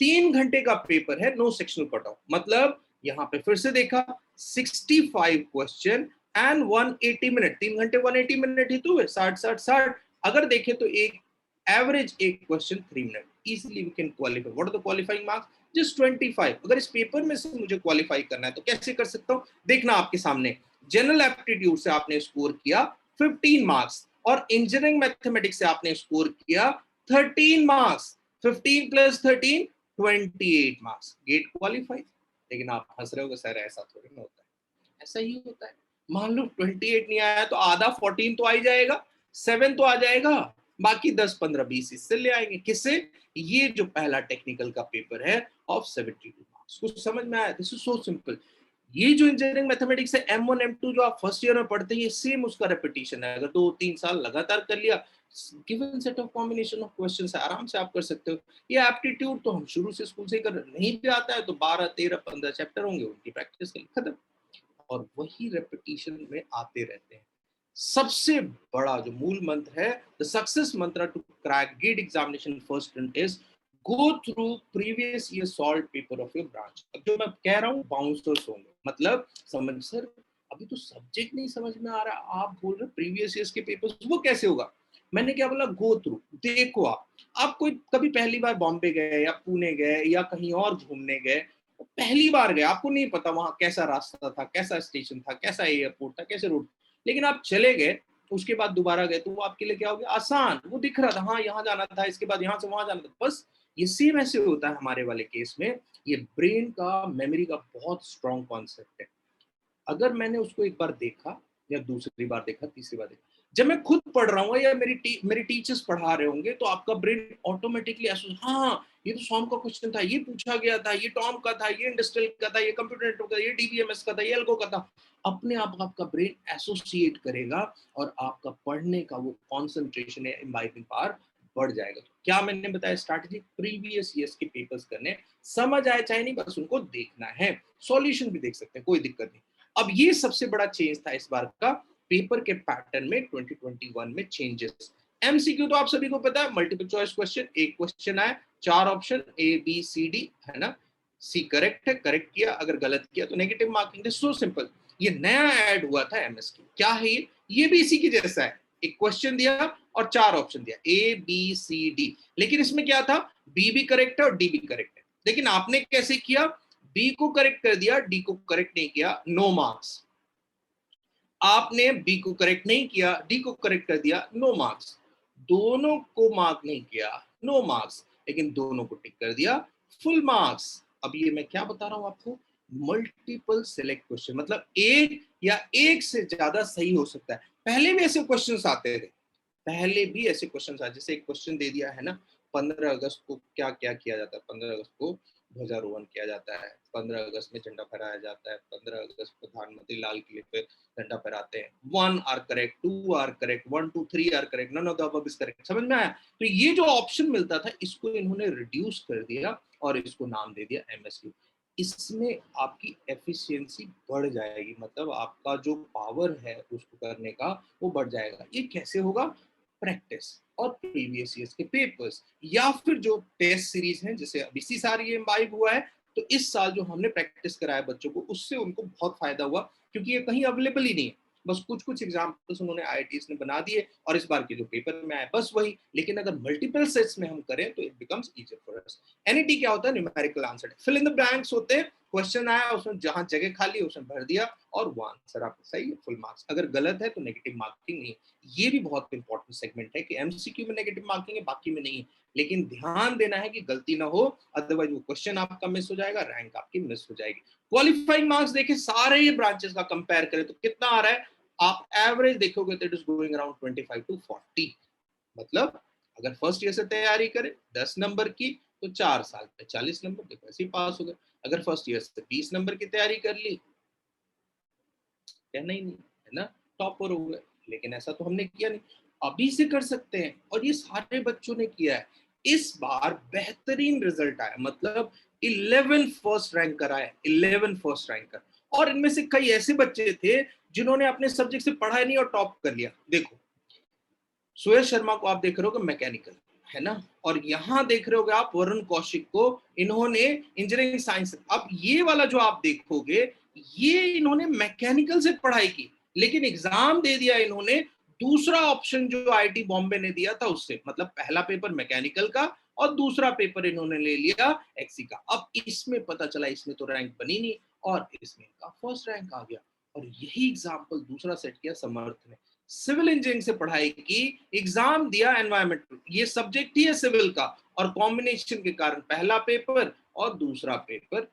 3 घंटे का पेपर है, नो सेक्शनल कट ऑफ। मतलब यहां पे फिर से देखा 65 क्वेश्चन एंड 180 मिनट। 3 घंटे 180 मिनट ही तो है, 60-60-60। अगर देखें तो एक एवरेज एक question 3 minute. Easily we can qualify. What are the qualifying marks? Just 25। अगर इस पेपर में से मुझे क्वालिफाई करना है तो कैसे कर सकता हूं? देखना आपके सामने, जनरल एप्टीट्यूड से आपने स्कोर किया 15 मार्क्स, और इंजीनियरिंग मैथमेटिक्स से आपने स्कोर किया 13 marks. 15 plus 13 28 marks, GATE qualified. लेकिन आप हंस रहे हो सर, ऐसा थोड़ी ना होता है। ऐसा ही होता है। मान लो 28 नहीं आया तो आधा 14 तो आ ही जाएगा, 7 तो आ जाएगा, बाकी 10 15 20 इससे ले आएंगे। किससे? ये जो पहला टेक्निकल का पेपर है ऑफ 72 मार्क्स। कुछ समझ में आया? This is so simple. ये जो इंजीनियरिंग मैथमेटिक्स है M1 M2 जो आप फर्स्ट ईयर में पढ़ते हैं, ये सेम उसका रेपिटेशन है। अगर 2-3 साल लगातार कर लिया, given set of combination of questions है, आराम से आप कर सकते हो। ये एप्टीट्यूड तो हम शुरू से स्कूल से ही कर रहे हैं। नहीं भी आता है तो 12 13 15 चैप्टर होंगे, उनकी प्रैक्टिस कर खत्म। और वही रेपिटेशन में आते रहते हैं। सबसे बड़ा जो मूल मंत्र है, the success mantra to crack GATE examination first is go through previous year solve paper of your branch. अब जो मैं कह रहा हूँ बाउंसर्स होंगे, मतलब समझ सर अभी तो सब्जेक्ट नहीं समझ में आ रहा, आप बोल रहे प्रीवियस ईयर्स के पेपर्स, वो कैसे होगा? मैंने क्या बोला? Go through. देखो आप कोई कभी पहली बार बॉम्बे गए या पुणे गए या कहीं और घूमने गए, पहली बार गए, आपको नहीं पता वहां कैसा रास्ता था, कैसा स्टेशन था, कैसा एयरपोर्ट था, कैसे रोड, लेकिन आप चले गए, उसके बाद दोबारा गए तो वो आपके लिए क्या हो गया? आसान। वो दिख रहा था, हाँ यहाँ जाना था, इसके बाद यहाँ से वहां जाना था, बस। ये सेम ऐसे होता है हमारे वाले केस में। ये ब्रेन का, मेमोरी का बहुत स्ट्रॉन्ग कॉन्सेप्ट है। अगर मैंने उसको एक बार देखा या दूसरी बार देखा, तीसरी बार देखा, जब मैं खुद पढ़ रहा हूँ या मेरी टीचर्स पढ़ा रहे होंगे, तो आपका ब्रेन ऑटोमेटिकली हाँ ये तो सॉम का क्वेश्चन था, ये पूछा गया था, ये टॉम का था, ये इंडस्ट्रियल का था, ये कंप्यूटर नेटवर्क का, ये डीबीएमएस का था, ये एल्गो का था। अपने आप आपका ब्रेन एसोसिएट करेगा और आपका पढ़ने का वो कॉन्सेंट्रेशन है, इम्बाइबिंग पावर बढ़ जाएगा। तो क्या मैंने बताया स्ट्रैटेजी? प्रीवियस ईयर्स के पेपर्स करने, समझ आए चाहे नहीं, बस उनको देखना है। सॉल्यूशन भी देख सकते हैं, कोई दिक्कत नहीं। अब ये सबसे बड़ा चेंज था इस बार का पेपर के पैटर्न में 2021 में चेंजेस। एमसीक्यू तो आप सभी को पता है, मल्टीपल चॉइस क्वेश्चन, एक क्वेश्चन आए 4 ऑप्शन ABCD, है ना? सी करेक्ट है, करेक्ट किया, अगर गलत किया तो नेगेटिव मार्किंग। So simple. ये नया ऐड हुआ था एमएसक्यू। क्या है ये भी इसी की जैसा है, एक क्वेश्चन दिया और 4 ऑप्शन दिया ABCD, लेकिन इसमें क्या था? बी भी करेक्ट है और डी भी करेक्ट है। लेकिन आपने कैसे किया? बी को करेक्ट कर दिया, डी को करेक्ट नहीं किया, नो मार्क्स। आपने बी को करेक्ट नहीं किया, डी को करेक्ट कर दिया, नो मार्क्स। दोनों को मार्क नहीं किया, नो मार्क्स, लेकिन दोनों को टिक कर दिया, फुल मार्क्स। अब ये मैं क्या बता रहा हूं आपको? मल्टीपल सेलेक्ट क्वेश्चन, मतलब एक या एक से ज्यादा सही हो सकता है। पहले भी ऐसे क्वेश्चंस आते थे, पहले भी ऐसे क्वेश्चंस आए। जैसे एक क्वेश्चन दे दिया है ना, 15 अगस्त को क्या क्या किया जाता है? 15 अगस्त को ध्वजारोहण किया जाता है, 15 अगस्त में झंडा फहराया जाता है, 15 अगस्त प्रधानमंत्री लाल किले पे झंडा फहराते हैं। 1 are correct, 2 are correct, 1 2 3 are correct, none of the above is correct. समझ में आया? तो ये जो ऑप्शन मिलता था इसको इन्होंने रिड्यूस कर दिया और इसको नाम दे दिया एमएसक्यू। इसमें आपकी एफिशिएंसी बढ़ जाएगी, मतलब आपका जो पावर है उसको करने का वो बढ़ जाएगा। ये कैसे होगा? प्रैक्टिस और प्रीवियस ईयर्स के पेपर्स, या फिर जो टेस्ट सीरीज हैं, जैसे अभी इसी साल ये इम्बाइब हुआ है, तो इस साल जो हमने प्रैक्टिस कराया बच्चों को उससे उनको बहुत फायदा हुआ, क्योंकि ये कहीं अवेलेबल ही नहीं है। बस कुछ कुछ एग्जाम्पल्स उन्होंने आईआईटीज ने बना दिए और इस बार के जो पेपर में आए बस वही। लेकिन अगर मल्टीपल सेट्स में हम करें तो it becomes easier for us. NET क्या होता है? Numerical answer, fill in the blanks होते हैं। क्वेश्चन आया, उसमें जहां जगह खाली है उसमें भर दिया और वो आंसर आपका सही है, फुल मार्क्स। अगर गलत है तो नेगेटिव मार्किंग नहीं। ये भी बहुत इंपॉर्टेंट सेगमेंट है कि एमसीक्यू में नेगेटिव मार्किंग है, बाकी में नहीं है। लेकिन ध्यान देना है कि गलती ना हो, अदरवाइज वो क्वेश्चन आपका मिस हो जाएगा, रैंक आपकी मिस हो जाएगी। क्वालिफाइंग मार्क्स देखें, सारे ये ब्रांचेस का कंपेयर करें तो कितना आ रहा है? आप एवरेज देखोगे तो it is going around 25 to 40। मतलब अगर फर्स्ट ईयर से तैयारी करें 10 नंबर की तो 4 साल में 40 नंबर, देखो ऐसे ही पास हो गए। अगर फर्स्ट ईयर से 20 नंबर की तैयारी कर ली, कहना ही नहीं है ना, टॉपर हो गए। लेकिन ऐसा तो हमने किया नहीं, अभी से कर सकते हैं और ये सारे बच्चों ने किया है। इस बार बेहतरीन रिजल्ट आया, मतलब 11 फर्स्ट रैंकर आए, 11 फर्स्ट रैंकर। और इनमें से कई ऐसे बच्चे थे जिन्होंने अपने सब्जेक्ट से पढ़ा नहीं और टॉप कर लिया। देखो सुयश शर्मा को आप देख रहे हो मैकेनिकल, है ना, और यहाँ देख रहे होगे आप वरुण कौशिक को, इन्होंने इंजीनियरिंग साइंस। अब ये वाला जो आप देखोगे, ये इन्होंने मैकेनिकल से पढ़ाई की, लेकिन एग्जाम दे दिया इन्होंने दूसरा ऑप्शन जो आईआईटी बॉम्बे ने दिया था उससे। मतलब पहला पेपर मैकेनिकल का और दूसरा पेपर इन्होंने ले लिया एक्सी का। अब इसमें पता चला इसमें तो रैंक बनी नहीं और इसमें इनका फर्स्ट रैंक आ गया। और यही एग्जाम्पल दूसरा सेट किया समर्थ ने, सिविल इंजीनियरिंग से पढ़ाई की, एग्जाम दिया एनवायरमेंटल, ये सब्जेक्ट ही है सिविल का, और कॉम्बिनेशन के कारण पहला पेपर और दूसरा पेपर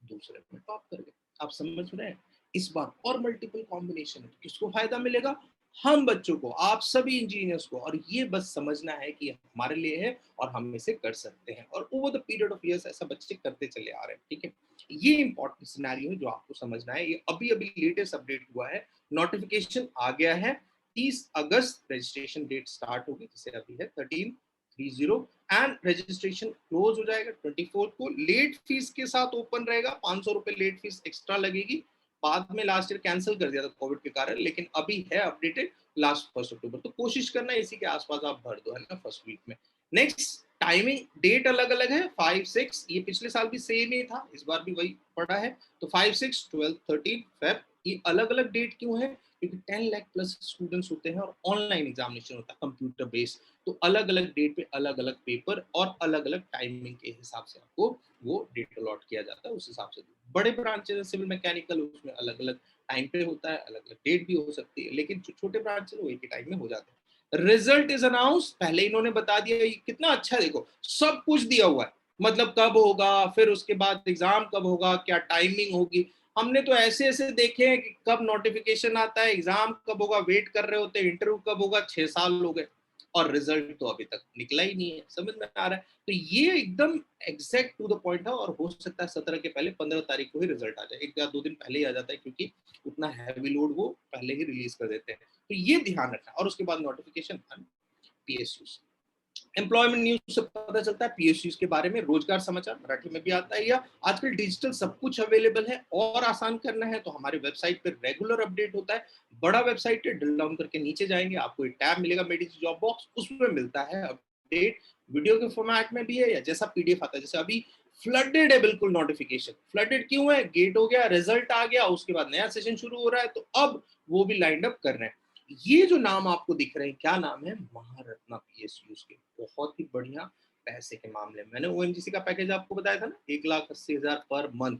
दूसरे में टॉप कर गए। आप समझ रहे हैं? इस बार और मल्टीपल कॉम्बिनेशन है, तो किसको फायदा मिलेगा? हम बच्चों को, आप सभी इंजीनियर्स को। और ये बस समझना है कि हमारे लिए है और हम इसे कर सकते हैं, और over the period of years ऐसा बच्चे करते चले आ रहे हैं। ठीक है, ये इंपॉर्टेंट सिनेरियो है जो आपको समझना है। ये अभी अभी लेटेस्ट अपडेट हुआ है, नोटिफिकेशन आ गया है। 30 अगस्त रजिस्ट्रेशन डेट स्टार्ट होगी, जैसे अभी है 13/30, एंड रजिस्ट्रेशन क्लोज हो जाएगा 24 को। लेट फीस के साथ ओपन रहेगा, 500 रुपए लेट फीस एक्स्ट्रा लगेगी। बाद में लास्ट ईयर कैंसिल कर दिया था कोविड के कारण, लेकिन अभी है अपडेटेड लास्ट 1 अक्टूबर। तो कोशिश करना इसी के आसपास आप भर दो, है ना, फर्स्ट वीक में। नेक्स्ट टाइमिंग डेट अलग अलग है, 5-6, ये पिछले साल भी सेम ही था, इस बार भी वही पड़ा है। तो 5, 6, 12, 13 फेब, ये अलग अलग डेट क्यों है? क्योंकि 10 लाख प्लस स्टूडेंट्स होते हैं और ऑनलाइन एग्जामिनेशन होता है कंप्यूटर बेस्ड, तो अलग अलग डेट पे अलग अलग पेपर और अलग अलग टाइमिंग के हिसाब से आपको वो डेट अलॉट किया जाता है, उस हिसाब से। बड़े ब्रांचेस सिविल मैकेनिकल, उसमें अलग अलग टाइम पे होता है, अलग अलग डेट भी हो सकती है, लेकिन जो छोटे ब्रांचेस वो एक ही टाइम में हो जाते हैं। रिजल्ट इज अनाउंस, पहले इन्होंने बता दिया, ये कितना अच्छा है, देखो सब कुछ दिया हुआ है, मतलब कब होगा, फिर उसके बाद एग्जाम कब होगा, क्या टाइमिंग होगी। हमने तो ऐसे ऐसे देखे हैं कि कब नोटिफिकेशन आता है, एग्जाम कब होगा वेट कर रहे होते हैं, इंटरव्यू कब होगा, 6 साल हो गए और रिजल्ट तो अभी तक निकला ही नहीं है। समझ में आ रहा है? तो ये एकदम एग्जैक्ट टू द पॉइंट है, और हो सकता है 17 के पहले 15 तारीख को ही रिजल्ट आ जाए, 1 या 2 दिन पहले ही आ जाता है, क्योंकि उतना हैवी लोड वो पहले ही रिलीज कर देते हैं। तो ये ध्यान रखना, और उसके बाद नोटिफिकेशन पीएसयू। एम्प्लॉयमेंट न्यूज से पता चलता है पीएसयू के बारे में, रोजगार समाचार मराठी में भी आता है, या आजकल डिजिटल सब कुछ अवेलेबल है। और आसान करना है तो हमारे वेबसाइट पे रेगुलर अपडेट होता है, बड़ा वेबसाइट है, ड्रिल डाउन करके नीचे जाएंगे आपको एक टैब मिलेगा मेडिजी जॉब बॉक्स, उसमें मिलता है अपडेट, वीडियो के फॉर्मेट में भी है या जैसा पीडीएफ आता है। जैसे अभी फ्लडेड है बिल्कुल नोटिफिकेशन, फ्लडेड क्यों है? गेट हो गया, रिजल्ट आ गया, उसके बाद नया सेशन शुरू हो रहा है, तो अब वो भी लाइंड अप कर रहे हैं। ये जो नाम आपको दिख रहे हैं, क्या नाम है? महारत्ना पीएसयू के, बहुत ही बढ़िया पैसे के मामले में। मैंने ओएनजीसी का पैकेज आपको बताया था ना, 1,80,000 पर मंथ।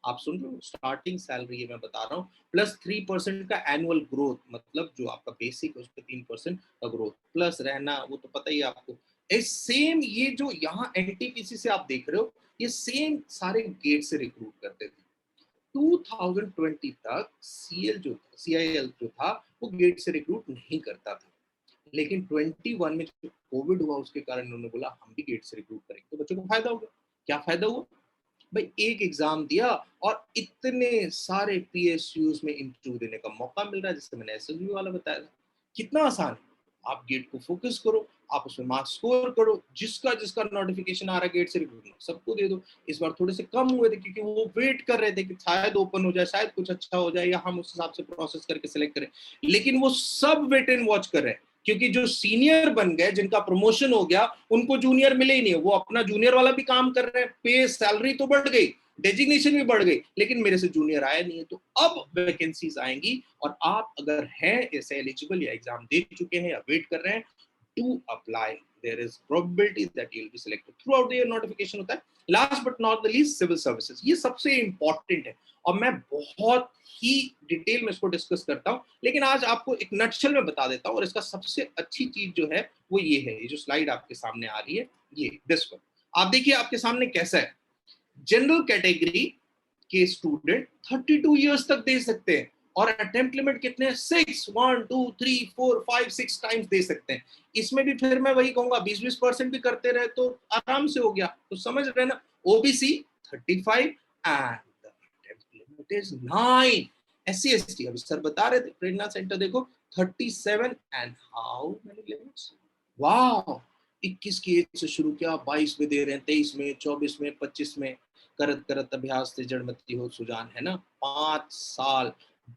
आप सुन रहे हो, स्टार्टिंग सैलरी है मैं बता रहा हूँ, प्लस 3% का एनुअल ग्रोथ, मतलब जो आपका बेसिक है उस पर 3% का ग्रोथ, प्लस रहना वो तो पता ही है आपको। सेम ये जो यहाँ एनटीपीसी से आप देख रहे हो, ये सेम सारे गेट से रिक्रूट करते थे। 2020 तक सीआईएल जो था वो गेट से रिक्रूट नहीं करता था, लेकिन 21 में जो कोविड हुआ उसके कारण उन्होंने बोला हम भी गेट से रिक्रूट करेंगे, तो बच्चों को फायदा होगा। क्या फायदा हुआ? भाई एक एग्जाम दिया और इतने सारे पीएसयूज में इंटरव्यू देने का मौका मिल रहा है, जैसे मैंने एसएसबी वाला बताया था। कितना आसान है, आप गेट को फोकस करो, आप उसमें मार्क्स स्कोर करो, जिसका जिसका नोटिफिकेशन आ रहा है गेट से रिक्रूटमेंट सबको दे दो। इस बार थोड़े से कम हुए थे क्योंकि वो वेट कर रहे थे कि शायद ओपन हो जाए, शायद कुछ अच्छा हो जाए, या हम उस हिसाब से प्रोसेस करके सिलेक्ट करें, लेकिन वो सब वेट एंड वॉच कर रहे हैं, क्योंकि जो सीनियर बन गए, जिनका प्रमोशन हो गया, उनको जूनियर मिले ही नहीं, वो अपना जूनियर वाला भी काम कर रहे हैं, पे सैलरी तो बढ़ गई, डेजिग्नेशन भी बढ़ गई, लेकिन मेरे से जूनियर आया नहीं है। तो अब वैकेंसीज आएंगी, और आप अगर हैं ऐसे एलिजिबल या एग्जाम दे चुके हैं या वेट कर रहे हैं, to apply, there is probability that you'll be selected throughout the year। notification होता है। Last but not the least, civil services, ये सबसे इंपॉर्टेंट है, और मैं बहुत ही डिटेल में इसको डिस्कस करता हूं, लेकिन आज आपको एक नटशल में बता देता हूं। और इसका सबसे अच्छी चीज जो है वो ये है, ये जो स्लाइड आपके सामने आ रही है, ये दिस वन आप देखिए आपके सामने कैसा है। जनरल कैटेगरी के स्टूडेंट 32 इयर्स तक दे सकते हैं, और अटेम्प्ट लिमिट कितने हैं? 6, 1, 2, 3, 4, 5, 6 टाइम्स दे सकते हैं। इसमें भी फिर मैं वही कहूंगा, 20-20% भी करते रहे तो आराम से हो गया। तो समझ रहे ना, OBC 35 and the attempt limit is 9। SC ST अभी सर बता रहे थे, प्रेरणा सेंटर देखो 37 एंड हाउ मेनी लिमिट्स, वाह, 21 की एज से शुरू किया, 22 में दे रहे हैं, 23 में, 24 में, 25 में, करत करत अभ्यास से जड़मती हो सुजान, है ना। 5 साल,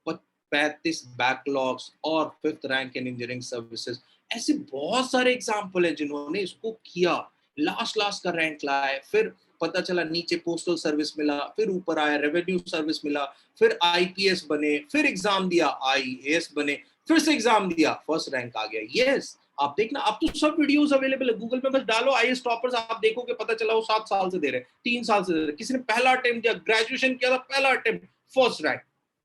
35 बैकलॉग्स और 5th rank in engineering services. ऐसे बहुत सारे एग्जाम्पल है जिन्होंने इसको किया, लास्ट लास्ट का रैंक लाए, फिर पता चला नीचे पोस्टल सर्विस मिला, फिर ऊपर आया रेवेन्यू सर्विस मिला, फिर आईपीएस बने, फिर एग्जाम दिया आईएएस बने, फिर से एग्जाम दिया, फर्स्ट रैंक आ गया। यस, आप देखना, आप तो सब वीडियोस अवेलेबल है गूगल पे, बस डालो आईएएस टॉपर्स, आप देखोगे पता चला वो 7 साल से दे रहे, 3 साल से दे रहे, किसी ने पहला अटेम्प्ट दिया, ग्रेजुएशन किया था, पहला अटेम्प्ट, फर्स्ट रैंक।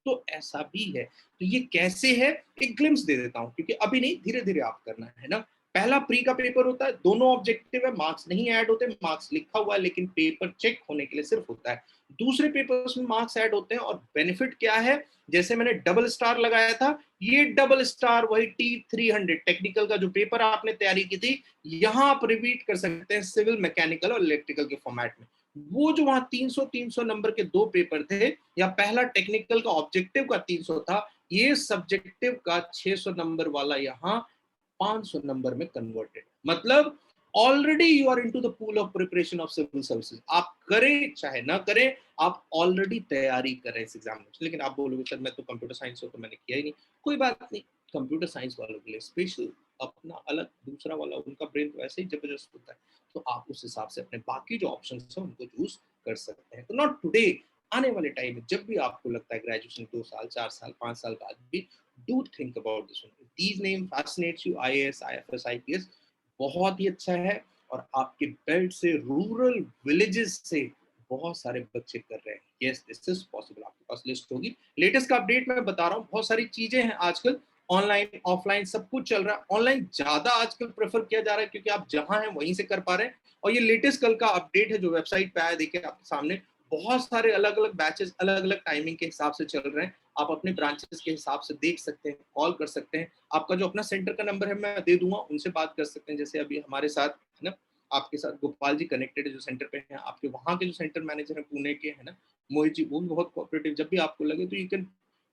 तो ऐसा भी है। तो ये कैसे है, एक ग्लिम्स दे देता हूं, क्योंकि अभी नहीं, धीरे धीरे आप करना है ना। पहला प्री का पेपर होता है, दोनों ऑब्जेक्टिव है, मार्क्स नहीं ऐड होते, मार्क्स लिखा हुआ है लेकिन पेपर चेक होने के लिए सिर्फ होता है। दूसरे पेपर्स में मार्क्स ऐड होते हैं, और बेनिफिट क्या है, जैसे मैंने डबल स्टार लगाया था, ये डबल स्टार वही T300 टेक्निकल का जो पेपर आपने तैयारी की थी, यहां आप रिपीट कर सकते हैं सिविल, मैकेनिकल और इलेक्ट्रिकल के फॉर्मेट में। वो जो वहां 300 नंबर के 2 पेपर थे, या पहला टेक्निकल का ऑब्जेक्टिव का 300 था, ये सब्जेक्टिव का 600 नंबर वाला यहाँ 500 नंबर में कन्वर्टेड। मतलब already you are into the pool of preparation of civil services. आप करें चाहे ना करें, आप ऑलरेडी तैयारी कर रहे हैं इस एग्जाम में। लेकिन आप बोलोगे सर मैं तो कंप्यूटर साइंस हो तो मैंने किया ही नहीं, कोई बात नहीं, कंप्यूटर साइंस वालों के लिए स्पेशल अपना अलग दूसरा वाला, उनका ब्रेन तो वैसे ही जबरदस्त होता है, तो आप उस हिसाब से अपने बाकी जो ऑप्शन है उनको चूज कर सकते हैं। तो नॉट टुडे, आने वाले टाइम में जब भी आपको लगता है ग्रेजुएशन 2 साल 4 साल 5 साल बाद भी, do think about this one. These name fascinates you, IAS IFS IPS, बहुत ही अच्छा है। और आपके बेल्ट से, रूरल विलेजेस से बहुत सारे बच्चे कर रहे हैं। Yes, this is possible. आपके पास लिस्ट होगी, लेटेस्ट का अपडेट मैं बता रहा हूँ, बहुत सारी चीजें हैं आजकल, ऑनलाइन ऑफलाइन सब कुछ चल रहा है। ऑनलाइन ज्यादा आजकल प्रेफर किया जा रहा है, क्योंकि आप जहां हैं वहीं से कर पा रहे हैं। और ये लेटेस्ट कल का अपडेट है जो वेबसाइट पे आया, देखिए आपके सामने, बहुत सारे अलग अलग बैचेस अलग अलग टाइमिंग के हिसाब से चल रहे हैं। आप अपने ब्रांचेस के हिसाब से देख सकते हैं, कॉल कर सकते हैं। आपका जो अपना सेंटर का नंबर है मैं दे दूंगा, उनसे बात कर सकते हैं। जैसे अभी हमारे साथ है ना, आपके साथ गोपाल जी कनेक्टेड है जो सेंटर पे हैं, आपके वहाँ के जो सेंटर मैनेजर है पुणे के, है ना, मोहित जी, वो भी बहुत कोऑपरेटिव। जब भी आपको लगे तो यू कैन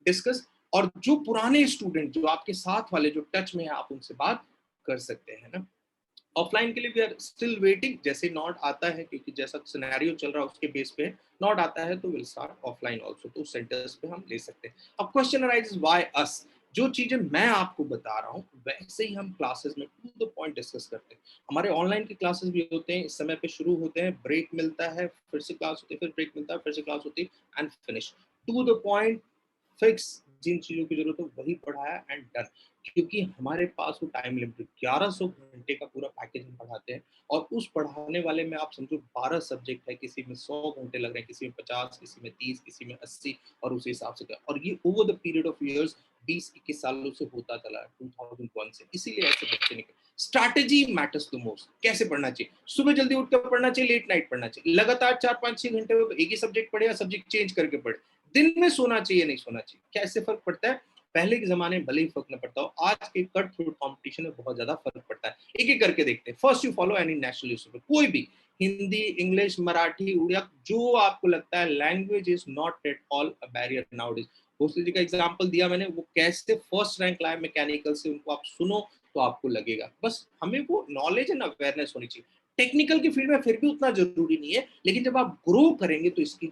डिस्कस। और जो पुराने स्टूडेंट जो आपके साथ वाले जो टच में है, आप उनसे बात कर सकते हैं ना। ऑफलाइन के लिए वी आर स्टिल वेटिंग, जैसे नॉट आता है, क्योंकि जैसा सिनेरियो चल रहा है उसके बेस पे नॉट आता है, तो विल स्टार्ट ऑफलाइन आल्सो, तो सेंटर्स पे हम ले सकते हैं। अब क्वेश्चन अराइजेस व्हाई अस, जो चीजें मैं आपको बता रहा हूँ वैसे ही हम क्लासेस में टू द पॉइंट डिस्कस करते हैं। हमारे ऑनलाइन के क्लासेस भी होते हैं, इस समय पे शुरू होते हैं, ब्रेक मिलता है, फिर से क्लास होती है, फिर ब्रेक मिलता है, फिर से क्लास होती है, and finish, to the point, fix, जिन चीजों की जरूरत है वही पढ़ाया एंड डन। क्योंकि हमारे पास वो टाइम लिमिटेड 1100 घंटे का पूरा पैकेज हम पढ़ाते हैं, और उस पढ़ाने वाले में आप समझो 12 सब्जेक्ट है, किसी में 100 घंटे लग रहे हैं, किसी में 50, किसी में 30, किसी में 80, और उस हिसाब से और ये over the period of years 20-21 सालों से होता चला है, 2001 से। इसीलिए ऐसे बच्चे निकले। Strategy matters the most. कैसे पढ़ना चाहिए, सुबह जल्दी उठकर पढ़ना चाहिए, लेट नाइट पढ़ना चाहिए, लगातार 4-5-6 घंटे में एक ही सब्जेक्ट पढ़े या सब्जेक्ट चेंज करके पढ़े, दिन में सोना चाहिए नहीं सोना चाहिए। कैसे फर्क पड़ता है, पहले के जमाने में भले ही फर्क न पड़ता हो, आज के कट थ्रू कंपटीशन में बहुत ज्यादा फर्क पड़ता है। एक एक करके देखते हैं। First, you follow any national newspaper, कोई भी हिंदी, इंग्लिश, मराठी, उड़िया, जो आपको लगता है, language is not at all a barrier nowadays. Bhosle ji का एग्जांपल दिया मैंने, वो कैसे फर्स्ट रैंक लाए मैकेनिकल से, उनको आप सुनो तो आपको लगेगा। बस हमें वो नॉलेज एंड अवेयरनेस होनी चाहिए। टेक्निकल की फील्ड में फिर भी उतना जरूरी नहीं है, लेकिन जब आप ग्रो करेंगे तो इसकी,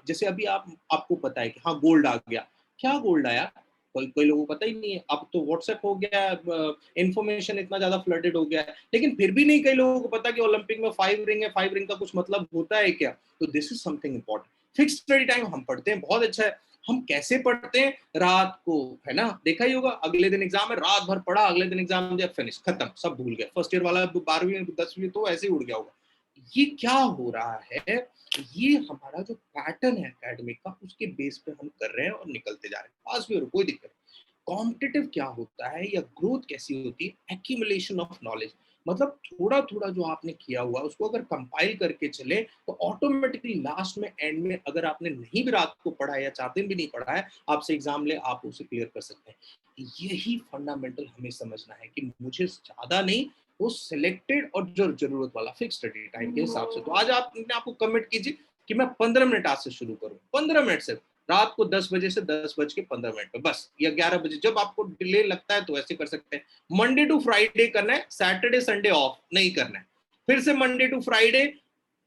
जैसे अभी आपको पता है कि हाँ गोल्ड आ गया, क्या गोल्ड आया, कोई कोई लोगों को पता ही नहीं है। अब तो व्हाट्सएप हो गया, इंफॉर्मेशन इतना ज्यादा फ्लडेड हो गया है, लेकिन फिर भी नहीं कई लोगों को पता कि ओलंपिक में 5 रिंग है, 5 रिंग का कुछ मतलब होता है क्या। तो this is something important. Fix study time हम पढ़ते हैं, बहुत अच्छा है। हम कैसे पढ़ते हैं, रात को, है ना, देखा ही होगा, अगले दिन एग्जाम है, रात भर पढ़ा, अगले दिन एग्जाम दिया, फिनिश, खत्म, सब भूल गया। फर्स्ट ईयर वाला 12वीं 10वीं तो ऐसे ही उड़ गया होगा। ये क्या हो रहा है, ये हमारा जो पैटर्न है एकेडमिक का, उसके बेस पे हम कर रहे हैं और निकलते जा रहे हैं, पास भी हो, कोई दिक्कत। कॉम्पिटिटिव क्या होता है या ग्रोथ कैसी होती है, एक्यूमुलेशन ऑफ नॉलेज। मतलब थोड़ा थोड़ा जो आपने किया हुआ उसको अगर कंपाइल करके चले तो ऑटोमेटिकली लास्ट में, एंड में, अगर आपने नहीं भी रात को पढ़ा है या 4 दिन भी नहीं पढ़ा है, आपसे एग्जाम ले, आप उसे क्लियर कर सकते हैं। यही फंडामेंटल हमें समझना है कि मुझे ज्यादा नहीं, वो सिलेक्टेड और जो जरूरत वाला फिक्स स्टडी टाइम के हिसाब से। तो आज आप अपने आपको कमिट कीजिए कि मैं 15 मिनट आज से शुरू करूं, 15 मिनट से, रात को 10 बजे से 10:15 पे बस, या 11 बजे, जब आपको डिले लगता है तो ऐसे कर सकते हैं। मंडे टू फ्राइडे करना है, सैटरडे संडे ऑफ नहीं करना है। फिर से मंडे टू फ्राइडे,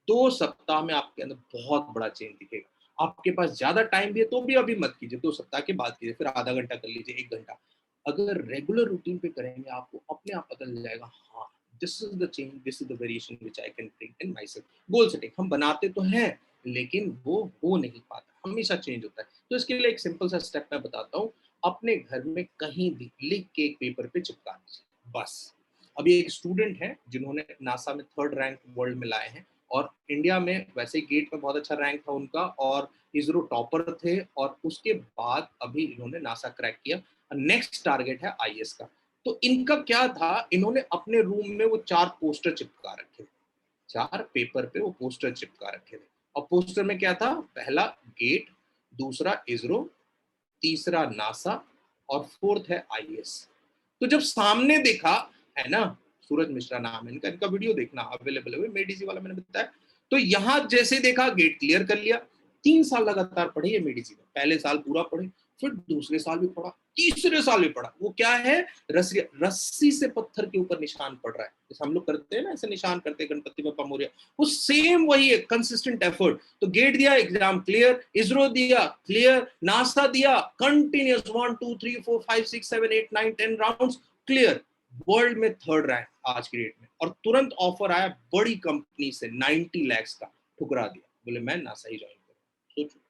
2 सप्ताह में आपके अंदर बहुत बड़ा चेंज दिखेगा। आपके पास ज्यादा टाइम भी है तो भी अभी मत कीजिए, 2 सप्ताह के बाद कीजिए, फिर आधा घंटा कर लीजिए, 1 घंटा। अगर रेगुलर रूटीन पे करेंगे आपको अपने आप पता चल जाएगा, हाँ this is the change, this is the variation which I can bring in my self. Goal setting हम बनाते तो हैं, लेकिन वो हो नहीं पाता, हमेशा चेंज होता है। तो इसके लिए एक सिंपल सा स्टेप मैं बताता हूँ। अपने घर में कहीं भी लिख के एक पेपर पे चिपका दीजिए, बस। अभी एक स्टूडेंट है जिन्होंने नासा में 3rd रैंक वर्ल्ड में लाए हैं, और इंडिया में वैसे गेट में बहुत अच्छा रैंक था उनका, और इसरो टॉपर थे, और उसके बाद अभी इन्होंने नासा क्रैक किया। नेक्स्ट टारगेट है आईएएस का। तो इनका क्या था, इन्होंने अपने रूम में वो 4 पोस्टर चिपका रखे थे, 4 पेपर पे वो पोस्टर चिपका रखे थे। और पोस्टर में क्या था, पहला गेट, दूसरा इसरो, तीसरा नासा, और 4th है आईएएस। तो जब सामने देखा, है ना, सूरज मिश्रा नाम है इनका, इनका वीडियो देखना अवेलेबल है, मेडिजी वाला मैंने बताया। तो यहां जैसे देखा, गेट क्लियर कर लिया। 3 साल लगातार पढ़े ये मेडिजी में, पहले साल पूरा पढ़े, फिर दूसरे साल भी पढ़ा, तीसरे साल भी पढ़ा। वो क्या है, रस्सी, रस्सी से पत्थर के ऊपर निशान पड़ रहा है, जैसे हम लोग करते हैं ना, ऐसे निशान करते हैं गणपति बप्पा मोरया, वो सेम वही है, कंसिस्टेंट एफर्ट। तो गेट दिया, एग्जाम क्लियर, इसरो दिया क्लियर, नासा दिया, कंटिन्यूस 1 2 3 4 5 6 7 8 9 10 राउंड्स क्लियर, वर्ल्ड में 3rd रैंक आज की डेट में। और तुरंत ऑफर आया बड़ी कंपनी से 90 लाख का, ठुकरा दिया, बोले मैं नासा ही ज्वाइन करूंगा। सोचो,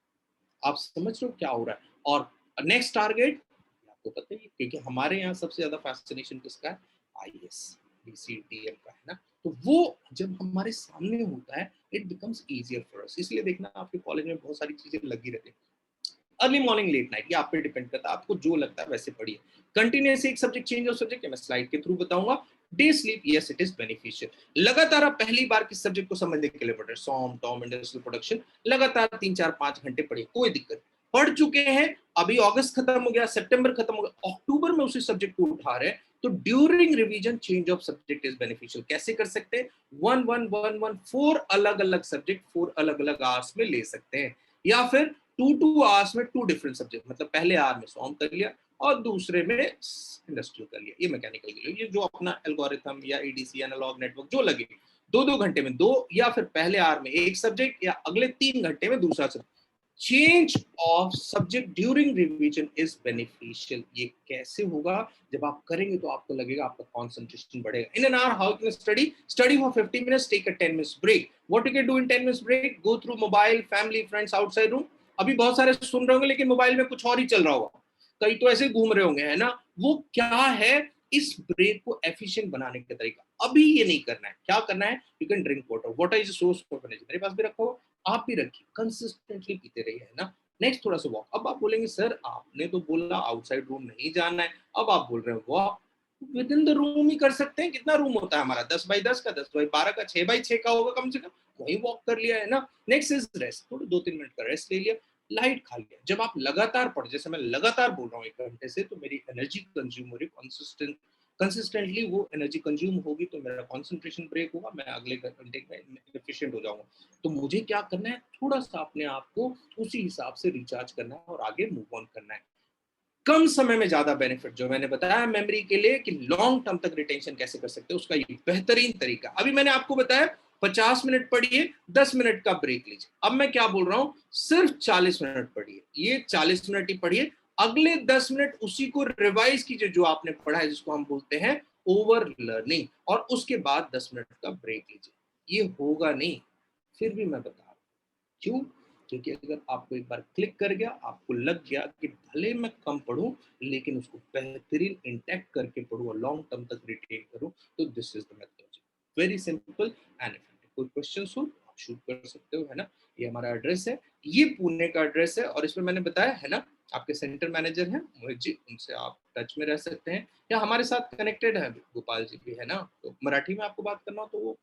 आप समझ रहे हो क्या हो रहा है। और नेक्स्ट टारगेट आपको पता ही है, क्योंकि हमारे यहाँ सबसे ज्यादा फैसिनेशन किसका है, आईएएस बीसीडीएम का, है ना। तो वो जब हमारे सामने होता है, इट बिकम्स इजियर फॉर अस। इसलिए देखना, आपके कॉलेज में बहुत सारी चीजें लगी रहती है, अर्ली मॉर्निंग लेट नाइट, ये आप पे डिपेंड करता है, आपको जो लगता है वैसे पढ़िए। कंटिन्यूस एक सब्जेक्ट चेंज ऑफ सब्जेक्ट, मैं स्लाइड के थ्रू बताऊंगा। Day sleep, yes it is beneficial. लगातार आप पहली बार किस सब्जेक्ट को समझने के लिए पढ़ रहे हैं, सॉम, टॉम, इंडस्ट्रियल प्रोडक्शन, लगातार 3 4 5 घंटे पढ़िए, कोई दिक्कत। पढ़ चुके हैं, अभी अगस्त खत्म हो गया, सितंबर खत्म हो गया, अक्टूबर में उसी सब्जेक्ट को उठा रहे हैं, तो during revision change of subject is beneficial. कैसे कर सकते हैं, 1 1 1 1 4 अलग अलग सब्जेक्ट 4 अलग अलग आवर्स में ले सकते हैं, या फिर 2 आवर्स में 2 डिफरेंट सब्जेक्ट, मतलब पहले आवर में सॉम कर लिया और दूसरे में इंडस्ट्रियल कर लिया, ये मैकेनिकल के लिए, ये जो अपना एल्गोरिथम या एडीसी एनालॉग नेटवर्क जो लगे, 2 घंटे में 2, या फिर पहले आवर में एक सब्जेक्ट, या अगले 3 घंटे में दूसरा subject. Change of subject during revision is beneficial. ये कैसे होगा, जब आप करेंगे तो आपको लगेगा आपका कंसंट्रेशन बढ़ेगा। In an hour how can study for 50 minutes, take a 10 minutes break. What you can do in 10 minutes break, go through mobile, family, friends, outside room. अभी बहुत सारे सुन रहे होंगे लेकिन मोबाइल में कुछ और ही चल रहा होगा, कई तो ऐसे घूम रहे होंगे, है ना। वो क्या है, इस ब्रेक को एफिशिएंट बनाने का तरीका। अभी ये नहीं करना है, क्या करना है, you can drink water, water is a source of energy, मेरे पास भी रखा हो, आप भी रखिए, कंसिस्टेंटली पीते रहिए, है ना। नेक्स्ट थोड़ा सा वॉक। अब आप बोलेंगे सर आपने तो बोला आउटसाइड रूम नहीं जाना है, अब आप बोल रहे हैं walk. Within the room ही कर सकते हैं, कितना रूम होता है हमारा, 10x10 का, 10x12 का, 6x6 का होगा कम से कम, वही वॉक कर लिया, है ना। नेक्स्ट इज रेस्ट, थोड़ा 2 3 मिनट का रेस्ट ले लिया, लाइट खा लिया। जब आप लगातार पढ़, जैसे मैं लगातार बोल रहा हूँ 1 घंटे से, तो मेरी एनर्जी कंज्यूम हो रही, कंसिस्टेंट कंसिस्टेंटली वो एनर्जी कंज्यूम होगी तो मेरा कंसंट्रेशन ब्रेक होगा, मैं अगले घंटे में इनएफिशिएंट हो जाऊंगा। तो मुझे क्या करना है, थोड़ा सा अपने आप को उसी हिसाब से रिचार्ज करना है और आगे मूव ऑन करना है। कम समय में ज्यादा बेनिफिट, जो मैंने बताया मेमोरी के लिए कि लॉन्ग टर्म तक रिटेंशन कैसे कर सकते हैं, उसका ये बेहतरीन तरीका। अभी मैंने आपको बताया 50 मिनट पढ़िए, 10 मिनट का ब्रेक लीजिए। अब मैं क्या बोल रहा हूं, सिर्फ 40 मिनट पढ़िए, ये 40 मिनट ही पढ़िए, अगले 10 मिनट उसी को रिवाइज कीजिए जो आपने पढ़ा है, जिसको हम बोलते हैं ओवर लर्निंग, और उसके बाद 10 मिनट का ब्रेक लीजिए। ये होगा नहीं, फिर भी मैं बता रहा हूं क्यों, क्योंकि अगर आपको एक बार क्लिक कर गया, आपको लग गया कि भले मैं कम पढ़ूं लेकिन उसको बेहतरीन इंटैक्ट करके पढ़ूं और लॉन्ग टर्म तक रिटेन करूं, तो this is the methodology, very simple and effective. कोई क्वेश्चन हो आप शूट कर सकते हो, है ना। ये हमारा एड्रेस है, ये पुणे का एड्रेस है, और इसमें मैंने बताया है ना, आपके सेंटर मैनेजर हैं मोहित जी, उनसे आप टच में रह सकते हैं, या हमारे साथ कनेक्टेड है गोपाल जी भी, है ना, तो मराठी में आपको बात करना हो तो वो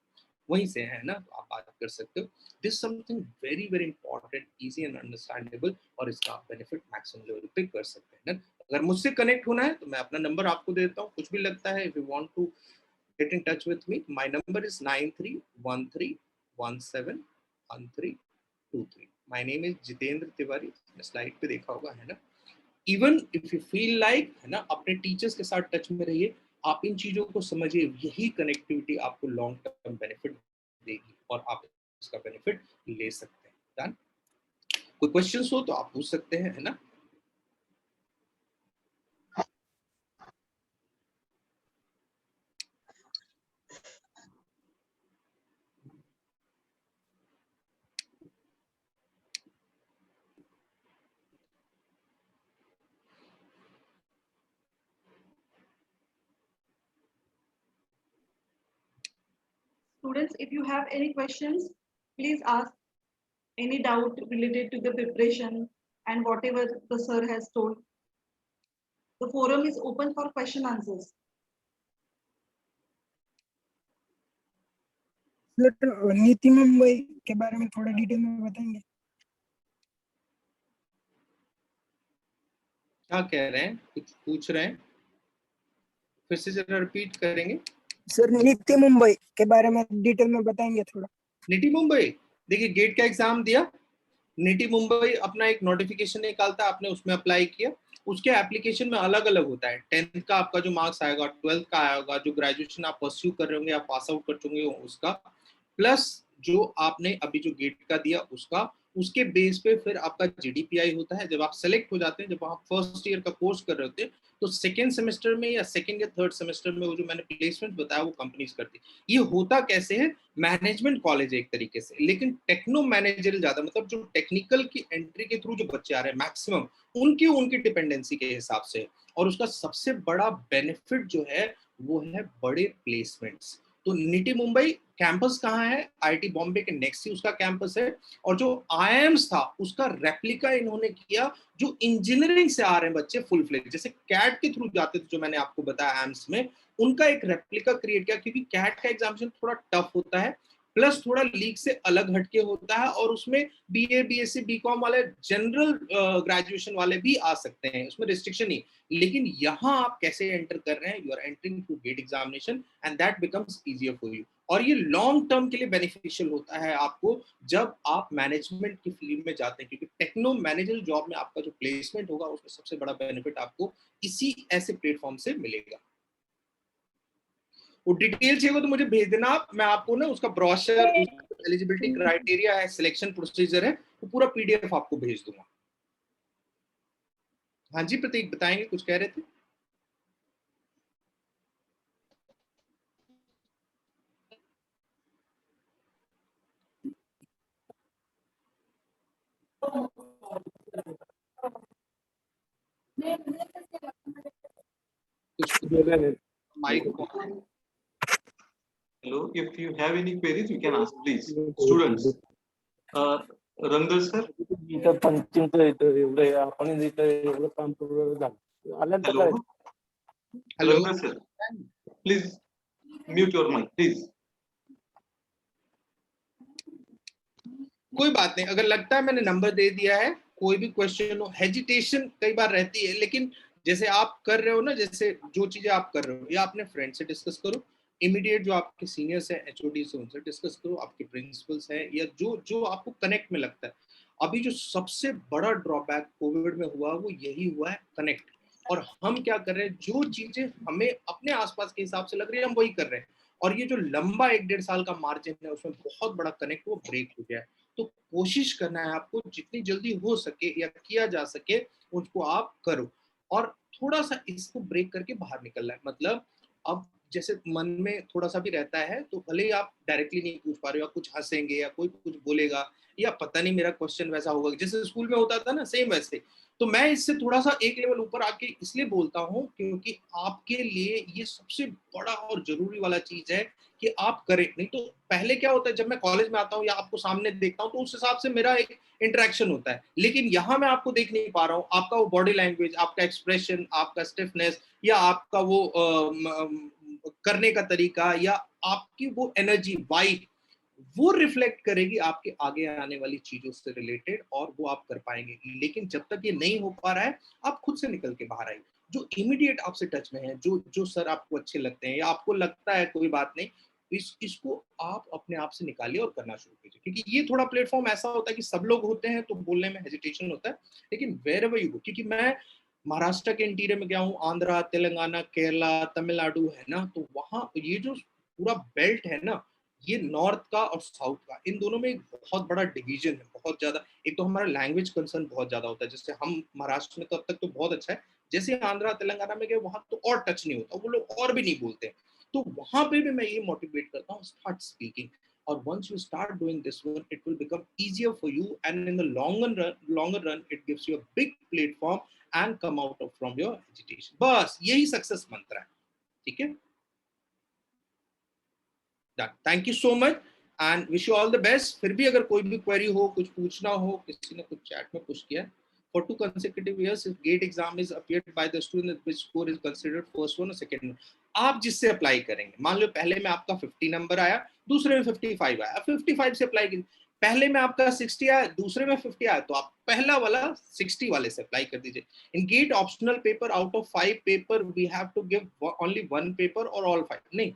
वहीं से है ना, तो आप बात कर सकते हो। This something very very important, easy and understandable, और इसका आप बेनिफिट मैक्सिमम लेवल पे कर सकते हैं ना। अगर मुझसे कनेक्ट होना है तो मैं अपना नंबर आपको देता हूँ, कुछ भी लगता है, if you want to get in touch with me, my number is 9313171323। My name is Jitendra Tiwari, slide पे देखा होगा, है ना। Even if you feel like, है ना, अपने टीचर्स के साथ टच में रहिए, आप इन चीजों को समझिए, यही कनेक्टिविटी आपको लॉन्ग टर्म बेनिफिट देगी और आप इसका बेनिफिट ले सकते हैं। डन। कोई क्वेश्चंस हो तो आप पूछ सकते हैं, है ना। Students, if you have any questions, please ask any doubt related to the preparation and whatever the sir has told. The forum is open for question answers. नीति मुंबई के बारे में थोड़ा डिटेल में बताएंगे? क्या कह रहे हैं, कुछ पूछ रहे हैं, फिर से जरा रिपीट करेंगे। सर नीति मुंबई के बारे में डिटेल में बताएंगे थोड़ा? नीति मुंबई, देखिए गेट का एग्जाम दिया, नीति मुंबई अपना एक नोटिफिकेशन निकालता है, आपने उसमें अप्लाई किया, उसके एप्लीकेशन में अलग अलग होता है, 10th का आपका जो मार्क्स आएगा, 12th का आएगा, जो ग्रेजुएशन आप परस्यू कर रहे होंगे या पास आउट कर चुके हो उसका, प्लस जो आपने अभी जो गेट का दिया उसका, उसके बेस पे फिर आपका जीडीपीआई होता है। जब आप सेलेक्ट हो जाते हैं, जब आप फर्स्ट ईयर का कोर्स कर रहे होते हैं, तो सेकेंड सेमेस्टर में या सेकेंड या थर्ड सेमेस्टर में वो जो मैंने प्लेसमेंट बताया वो कंपनीज करती है। ये होता कैसे है, मैनेजमेंट कॉलेज है एक तरीके से, लेकिन टेक्नो मैनेजर ज्यादा, मतलब जो टेक्निकल की एंट्री के थ्रू जो बच्चे आ रहे हैं मैक्सिमम, उनकी डिपेंडेंसी के हिसाब से, और उसका सबसे बड़ा बेनिफिट जो है वो है बड़े प्लेसमेंट्स। तो नीति मुंबई कैंपस कहाँ है, आईआईटी बॉम्बे के नेक्स्ट ही उसका कैंपस है, और जो आईआईएम्स था उसका रेप्लिका इन्होंने किया, जो इंजीनियरिंग से आ रहे हैं बच्चे फुल फ्लेज, जैसे कैट के थ्रू जाते थे जो मैंने आपको बताया एम्स में, उनका एक रेप्लिका क्रिएट किया, क्योंकि कैट का एग्जामिनेशन थोड़ा टफ होता है, प्लस थोड़ा लीग से अलग हटके होता है, और उसमें बीए बीएससी बीकॉम वाले जनरल ग्रेजुएशन वाले भी आ सकते हैं, उसमें रिस्ट्रिक्शन नहीं। लेकिन यहाँ आप कैसे एंटर कर रहे हैं, you are entering through GATE examination and that becomes easier for you, और ये लॉन्ग टर्म के लिए बेनिफिशियल होता है आपको जब आप मैनेजमेंट की फील्ड में जाते हैं, क्योंकि टेक्नो मैनेजर जॉब में आपका जो प्लेसमेंट होगा उसमें सबसे बड़ा बेनिफिट आपको इसी ऐसे प्लेटफॉर्म से मिलेगा। वो डिटेल चाहिए तो मुझे भेज देना आप, मैं आपको ना उसका ब्रोशर, एलिजिबिलिटी क्राइटेरिया है, सिलेक्शन प्रोसीजर है, वो पूरा पीडीएफ आपको भेज दूंगा। हाँ जी प्रतीक, बताएंगे, कुछ कह रहे थे? Mic. Hello, if you have any queries, you can ask, please. Students, Rangdar sir. इथं पंचिंगचं इथं एवढं आपण इथं एवढं काम करून झालं आल्यानंतर Hello. Hello Rangdar sir, please mute your mic, please. कोई बात नहीं, अगर लगता है मैंने नंबर दे दिया है, कोई भी क्वेश्चन हो, हेजिटेशन कई बार रहती है, लेकिन जैसे आप कर रहे हो ना, जैसे जो चीजें आप कर रहे हो या अपने फ्रेंड से डिस्कस करो, इमीडिएट जो आपके सीनियर्स हैं, एचओडी से उनसे डिस्कस करो, आपके प्रिंसिपल्स हैं या जो जो आपको कनेक्ट में लगता है। अभी जो सबसे बड़ा ड्रॉबैक कोविड में हुआ वो यही हुआ है, कनेक्ट। और हम क्या कर रहे हैं, जो चीजें हमें अपने आसपास के हिसाब से लग रही है हम वही कर रहे हैं, और ये जो लंबा 1-1.5 साल का मार्जिन है उसमें बहुत बड़ा कनेक्ट वो ब्रेक हो गया है। तो कोशिश करना है आपको जितनी जल्दी हो सके या किया जा सके उसको आप करो, और थोड़ा सा इसको ब्रेक करके बाहर निकलना है। मतलब अब जैसे मन में थोड़ा सा भी रहता है तो भले ही आप डायरेक्टली नहीं पूछ पा रहे हो, या कुछ हंसेंगे या कोई कुछ बोलेगा या पता नहीं मेरा क्वेश्चन वैसा होगा जैसे स्कूल में होता था ना, सेम वैसे। तो मैं इससे थोड़ा सा एक लेवल ऊपर आके इसलिए बोलता हूँ क्योंकि आपके लिए ये सबसे बड़ा और जरूरी वाला चीज है कि आप करें। नहीं तो पहले क्या होता है, जब मैं कॉलेज में आता हूँ या आपको सामने देखता हूँ तो उस हिसाब से मेरा एक इंटरेक्शन होता है, लेकिन यहाँ मैं आपको देख नहीं पा रहा हूँ। आपका वो बॉडी लैंग्वेज, आपका एक्सप्रेशन, आपका स्टिफनेस, या आपका वो करने का तरीका, या आपकी वो एनर्जी वाइब, वो रिफ्लेक्ट करेगी आपके आगे आने वाली चीजों से रिलेटेड, और वो आप कर पाएंगे। लेकिन जब तक ये नहीं हो पा रहा है, आप खुद से निकल के बाहर आइए। जो इमीडिएट आपसे टच में है, जो जो सर आपको अच्छे लगते हैं या आपको लगता है कोई बात नहीं, इसको आप अपने आप से निकालिए और करना शुरू कीजिए। क्योंकि ये थोड़ा प्लेटफॉर्म ऐसा होता है कि सब लोग होते हैं तो बोलने में हेजिटेशन होता है, लेकिन वेयर एवर यू गो, क्योंकि मैं महाराष्ट्र के इंटीरियर में गया हूँ, आंध्रा, तेलंगाना, केरला, तमिलनाडु है ना, तो वहाँ ये जो पूरा बेल्ट है ना, ये नॉर्थ का और साउथ का, इन दोनों में एक बहुत बड़ा डिवीजन है, बहुत ज्यादा। एक तो हमारा लैंग्वेज कंसर्न बहुत ज्यादा होता है, जैसे हम महाराष्ट्र में तो अब तक तो बहुत अच्छा है, जैसे आंध्रा तेलंगाना में गए वहां तो और टच नहीं होता, वो लोग और भी नहीं बोलते। तो वहां पे भी मैं ये मोटिवेट करता हूँ, स्टार्ट स्पीकिंग, और once you start doing this one it will become easier for you, and in the longer run it gives you a big platform and come out of from your agitation। बस यही success मंत्र है, ठीक है। Thank you so much and wish you all the best. फिर भी अगर कोई भी क्वेरी हो, कुछ पूछना हो, किसी ने कुछ चैट में पूछ किया, for 2 consecutive years if gate exam is appeared by the student which score is considered first one or second one, आप जिससे अप्लाई करेंगे, मान लो पहले में आपका 50 नंबर आया, दूसरे में 55 आया, 55 से अप्लाई कीजिए। पहले में आपका 60 आया, दूसरे में 50 आया, तो आप पहला वाला 60 वाले से अप्लाई कर दीजिए। In GATE optional paper out of 5 paper we have to give only 1 paper और ऑल 5 नहीं,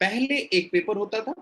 पहले एक पेपर होता था,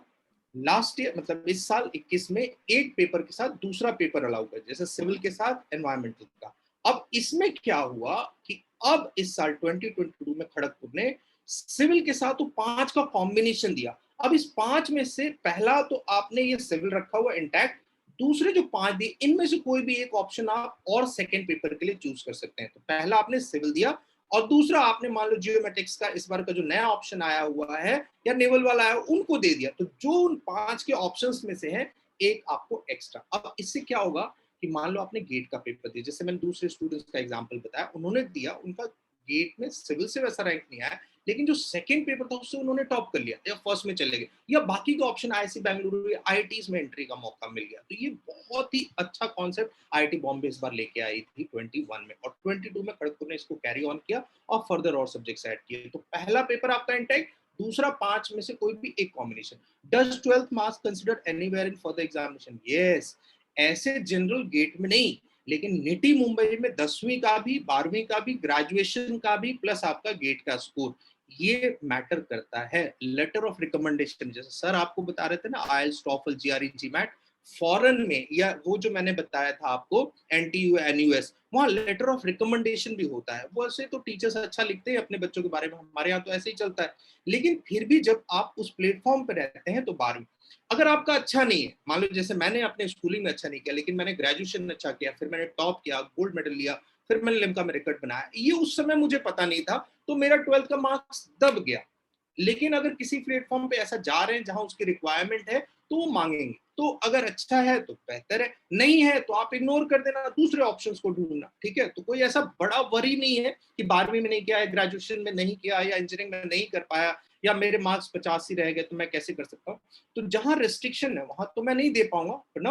लास्ट ईयर मतलब इस साल 21 में एक पेपर के साथ दूसरा पेपर अलाउ कर, जैसे सिविल के साथ एनवायरमेंटल का। अब इसमें क्या हुआ कि अब इस साल 2022 में खड़गपुर ने सिविल के साथ तो 5 का कॉम्बिनेशन दिया। अब इस 5 में से पहला तो आपने ये सिविल रखा हुआ इंटैक्ट, दूसरे जो 5 दिए इनमें से कोई भी एक ऑप्शन आप और सेकेंड पेपर के लिए चूज कर सकते हैं। तो पहला आपने सिविल दिया, और दूसरा आपने मान लो जियोमेट्रिक्स का इस बार का जो नया ऑप्शन आया हुआ है या नेवल वाला है उनको दे दिया। तो जो उन 5 के ऑप्शंस में से है एक आपको एक्स्ट्रा। अब इससे क्या होगा कि मान लो आपने गेट का पेपर दिया, जैसे मैंने दूसरे स्टूडेंट्स का एग्जांपल बताया, उन्होंने दिया, उनका गेट में सिविल से वैसा रैंक नहीं आया, लेकिन जो सेकंड पेपर था उससे उन्होंने टॉप कर लिया या फर्स्ट में चले गए, या बाकी का ऑप्शन आईआईसी बेंगलुरु या आईआईटीज में एंट्री का मौका मिल गया। तो ये बहुत ही अच्छा कॉन्सेप्ट आईआईटी बॉम्बे इस बार लेके आई थी 21 में, और 22 में खड़गपुर ने इसको कैरी ऑन किया और फर्दर और सब्जेक्ट्स ऐड किए। तो पहला पेपर आपका इंटेक, दूसरा 5 में से कोई भी एक combination. Does 12th marks consider anywhere in for the examination? Yes, ऐसे जनरल गेट में नहीं, लेकिन निटी मुंबई में 10वीं का भी, 12वीं का भी, ग्रेजुएशन का भी, प्लस आपका गेट का स्कोर, ये मैटर करता है। लेटर ऑफ रिकमेंडेशन, जैसे सर आपको बता रहे थे ना, आईएलटीएस, टॉफल, जीआरई, जीमैट, फॉरेन में, या वो जो मैंने बताया था आपको एनटीयू, एनयूएस, वहाँ लेटर ऑफ रिकमेंडेशन भी होता है। वो ऐसे तो टीचर्स अच्छा लिखते हैं अपने बच्चों के बारे में, हमारे यहाँ तो ऐसे ही चलता है, लेकिन फिर भी जब आप उस प्लेटफॉर्म पे रहते हैं तो 12वीं अगर आपका अच्छा नहीं है, मान लो जैसे मैंने अपने स्कूलिंग में अच्छा नहीं किया, लेकिन मैंने ग्रेजुएशन अच्छा किया, फिर मैंने टॉप किया, गोल्ड मेडल लिया, फिर मैंने लिम्का में रिकॉर्ड बनाया, ये उस समय मुझे पता नहीं था, तो मेरा 12th का मार्क्स दब गया। लेकिन अगर किसी प्लेटफॉर्म पे ऐसा जा रहे हैं जहां उसकी रिक्वायरमेंट है तो वो मांगेंगे, तो अगर अच्छा है तो बेहतर है, नहीं है तो आप इग्नोर कर देना, दूसरे ऑप्शंस को ढूंढना, ठीक है। तो कोई ऐसा बड़ा वरी नहीं है कि 12वीं में नहीं किया है, ग्रेजुएशन में नहीं किया, या इंजीनियरिंग में नहीं कर पाया, या मेरे मार्क्स 50 ही रह गए तो मैं कैसे कर सकता हूँ। तो जहां रेस्ट्रिक्शन है वहां तो मैं नहीं दे पाऊंगा ना,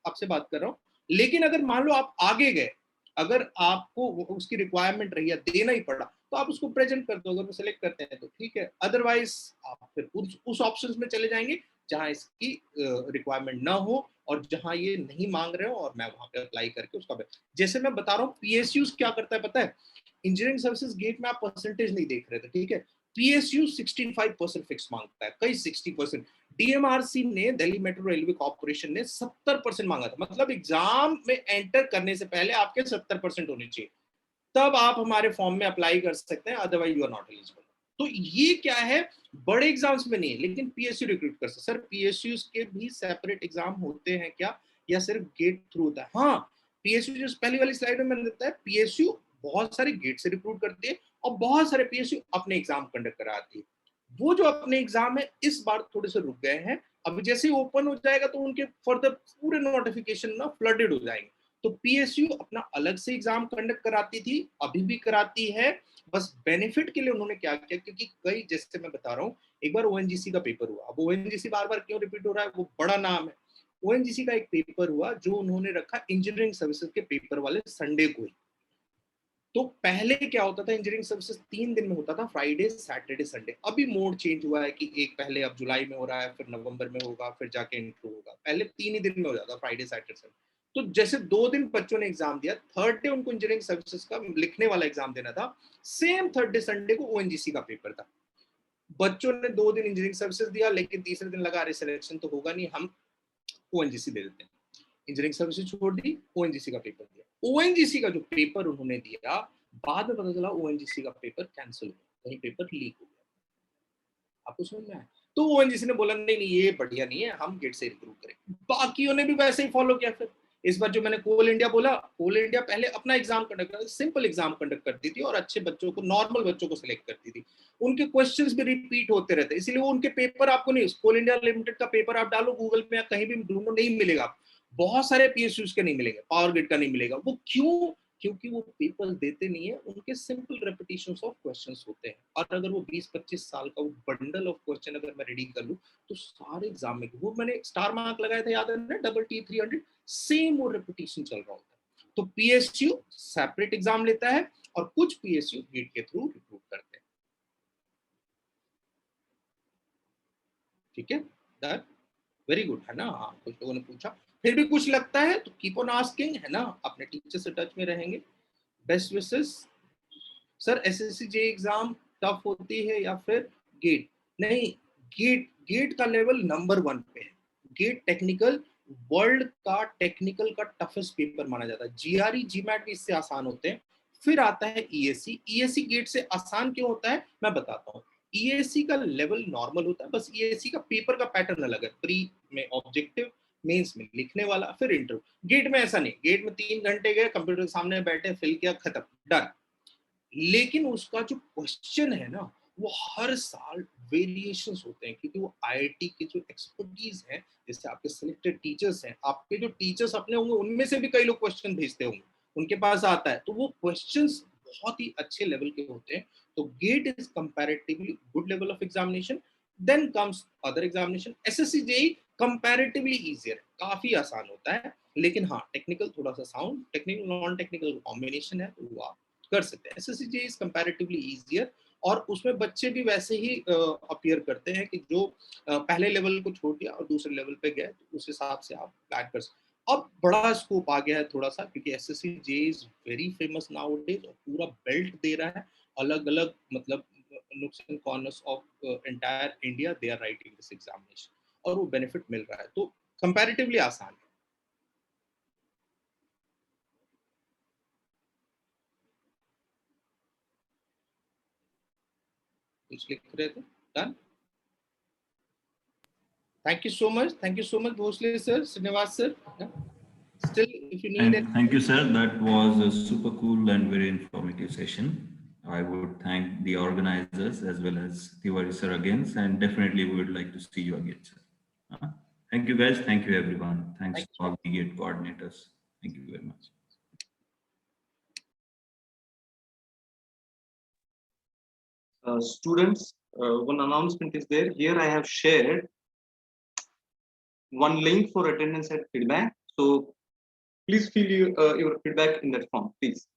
आपसे बात कर रहा हूँ। लेकिन अगर मान लो आप आगे गए, अगर आपको उसकी रिक्वायरमेंट रही है, देना ही पड़ा, तो आप उसको प्रेजेंट कर दो, अगर वो सेलेक्ट करते हैं तो ठीक है, अदरवाइज आप फिर उस ऑप्शंस में चले जाएंगे जहां इसकी रिक्वायरमेंट ना हो और जहां ये नहीं मांग रहे हो, और मैं वहां पे अप्लाई करके उसका। जैसे मैं बता रहा हूँ पीएसयूज क्या करता है पता है, इंजीनियरिंग सर्विसेज गेट में आप परसेंटेज नहीं देख रहे थे, ठीक है। पीएसयू 65% फिक्स मांगता है, कई 60%। डीएमआरसी ने, दिल्ली मेट्रो रेलवे कॉर्पोरेशन ने 70% मांगा था। मतलब एग्जाम में एंटर करने से पहले आपके 70% होने चाहिए, तब आप हमारे फॉर्म में अप्लाई कर सकते हैं, otherwise you are not eligible. तो ये क्या है, बड़े एग्जाम्स में नहीं है, लेकिन पीएसयू रिक्रूट कर सकते। सर पीएसयू के भी सेपरेट एग्जाम होते हैं क्या, या सिर्फ गेट थ्रू होता है? हाँ, पीएसयू जो पहली वाली स्लाइड में मैंने बताया, पीएसयू बहुत सारे गेट से रिक्रूट करती है और बहुत सारे पीएसयू अपने एग्जाम कंडक्ट कराती है। वो जो अपने एग्जाम है इस बार थोड़े से रुक गए हैं, अब जैसे ही ओपन हो जाएगा तो उनके फर्दर पूरे नोटिफिकेशन ना फ्लडेड हो जाएंगे। तो पीएसयू अपना अलग से एग्जाम कंडक्ट कराती थी, अभी भी कराती है। बस बेनिफिट के लिए उन्होंने क्या किया, क्योंकि कई, जैसे मैं बता रहा हूँ, एक बार ओएनजीसी का पेपर हुआ। अब ओएनजीसी बार बार क्यों रिपीट हो रहा है, वो बड़ा नाम है। ओएनजीसी का एक पेपर हुआ जो उन्होंने रखा इंजीनियरिंग सर्विसेज के पेपर वाले संडे को ही। तो पहले क्या होता था, इंजीनियरिंग सर्विसेज 3 दिन में होता था, फ्राइडे सैटरडे संडे। अभी मोड चेंज हुआ है कि एक पहले अब जुलाई में हो रहा है, फिर नवंबर में होगा, फिर जाके इंट्रो होगा। पहले 3 ही दिन में हो जाता, फ्राइडे सैटरडे संडे। तो जैसे 2 दिन बच्चों ने एग्जाम दिया, थर्ड डे उनको इंजीनियरिंग सर्विसेज का लिखने वाला एग्जाम देना था, सेम थर्ड डे संडे को ओएनजीसी का पेपर था। बच्चों ने 2 दिन इंजीनियरिंग सर्विसेज दिया, लेकिन तीसरे दिन लगा अरे सिलेक्शन तो होगा नहीं, हम ओएनजीसी दे देते हैं। इंजीनियरिंग सर्विसेज छोड़ दी, ओएनजीसी का पेपर दिया। ओएनजीसी का जो पेपर उन्होंने दिया, बाद में पता चला ओएनजीसी का पेपर कैंसिल हो गया, कहीं पेपर लीक हो गया। आपको समझ में आया? तो ओएनजीसी ने बोला नहीं नहीं ये बढ़िया नहीं है, हम गेट से रिक्रूट करें। बाकियों ने भी वैसे ही फॉलो किया। फिर इस बार जो मैंने कोल इंडिया बोला, कोल इंडिया पहले अपना एग्जाम कंडक्ट करती, सिंपल एग्जाम कंडक्ट करती थी और अच्छे बच्चों को, नॉर्मल बच्चों को सिलेक्ट करती थी। उनके क्वेश्चंस भी रिपीट होते रहते, इसलिए वो उनके पेपर आपको नहीं, कोल इंडिया लिमिटेड का पेपर आप डालो गूगल में या कहीं भी ढूंढो, नहीं मिलेगा। बहुत सारे पीएसयूज के नहीं मिलेंगे, पावर ग्रिड का नहीं मिलेगा। वो क्यों? क्योंकि वो पेपर देते नहीं है, उनके सिंपल रेपिटेशंस ऑफ क्वेश्चंस होते हैं। और अगर वो 20-25 साल का वो बंडल ऑफ क्वेश्चन अगर मैं रेडी कर लूं, तो सारे एग्जाम में, वो मैंने स्टार मार्क लगाया था, याद है ना, डबल टी 300, सेम वो रेपिटेशन चल रहा होता है। तो पीएसयू सेपरेट एग्जाम लेता है और कुछ पीएसयू गेट के थ्रू रिक्रूट करते हैं। ठीक है, दैट वेरी गुड है ना। हाँ, कुछ लोगों ने पूछा, फिर भी कुछ लगता है तो कीप ऑन आस्किंग, है ना, अपने टीचर से टच में रहेंगे। Best wishes. सर एसएससी जे एग्जाम टफ होती है या फिर गेट? नहीं, गेट का लेवल नंबर 1 पे है। गेट टेक्निकल, वर्ल्ड का टेक्निकल का टफेस्ट पेपर माना जाता है। जीआरई जीमैट भी इससे आसान होते हैं। फिर आता है ईएससी। ईएससी गेट से आसान क्यों होता है मैं बताता हूँ। ईएससी का लेवल नॉर्मल होता है, बस ईएससी का पेपर का पैटर्न अलग है। प्री में ऑब्जेक्टिव, मेंस में लिखने वाला, फिर इंटरव्यू। गेट में ऐसा नहीं, गेट में 3 घंटे गए, कंप्यूटर के सामने बैठे, फिल किया, खत्म, डन। लेकिन उसका जो क्वेश्चन है ना, वो हर साल वेरिएशंस होते हैं, क्योंकि वो आईआईटी के जो एक्सपर्टीज है, जैसे आपके सिलेक्टेड टीचर्स हैं, आपके जो टीचर्स अपने होंगे उनमें से भी कई लोग क्वेश्चन भेजते होंगे, उनके पास आता है, तो वो क्वेश्चंस बहुत ही अच्छे लेवल के होते हैं। तो GATE is comparatively good level of examination, then comes other examination. SSC JEE comparatively easier, काफी आसान होता है, लेकिन हाँ टेक्निकल थोड़ा सा sound, technical non technical combination है, तो वो आप कर सकते हैं। एसएससी इज कंपैरेटिवली इजियर, और उसमें बच्चे भी वैसे ही अपीयर करते हैं कि जो पहले लेवल को छोड़ दिया और दूसरे लेवल पे गए, तो उस हिसाब से आप प्लान कर सकते। अब बड़ा स्कोप आ गया है थोड़ा सा, क्योंकि SSC J is very famous nowadays, और पूरा बेल्ट दे रहा है, अलग अलग मतलब nooks and corners of entire India they are writing this examination, और वो बेनिफिट मिल रहा है, तो कंपैरेटिवली आसान है। कुछ लिख रहे थे, done. Thank you so much. Thank you so much, Bhosle sir, Srinivas sir. Still, if you need And thank you, sir. That was a super cool and very informative session. I would thank the organizers as well as Tiwari sir again, and definitely we would like to see you again, sir. Thank you, guys. Thank you, everyone. Thanks to all the GATE coordinators. Thank you very much. Students, one announcement is there. Here I have shared one link for attendance and feedback. So please fill your feedback in that form, please.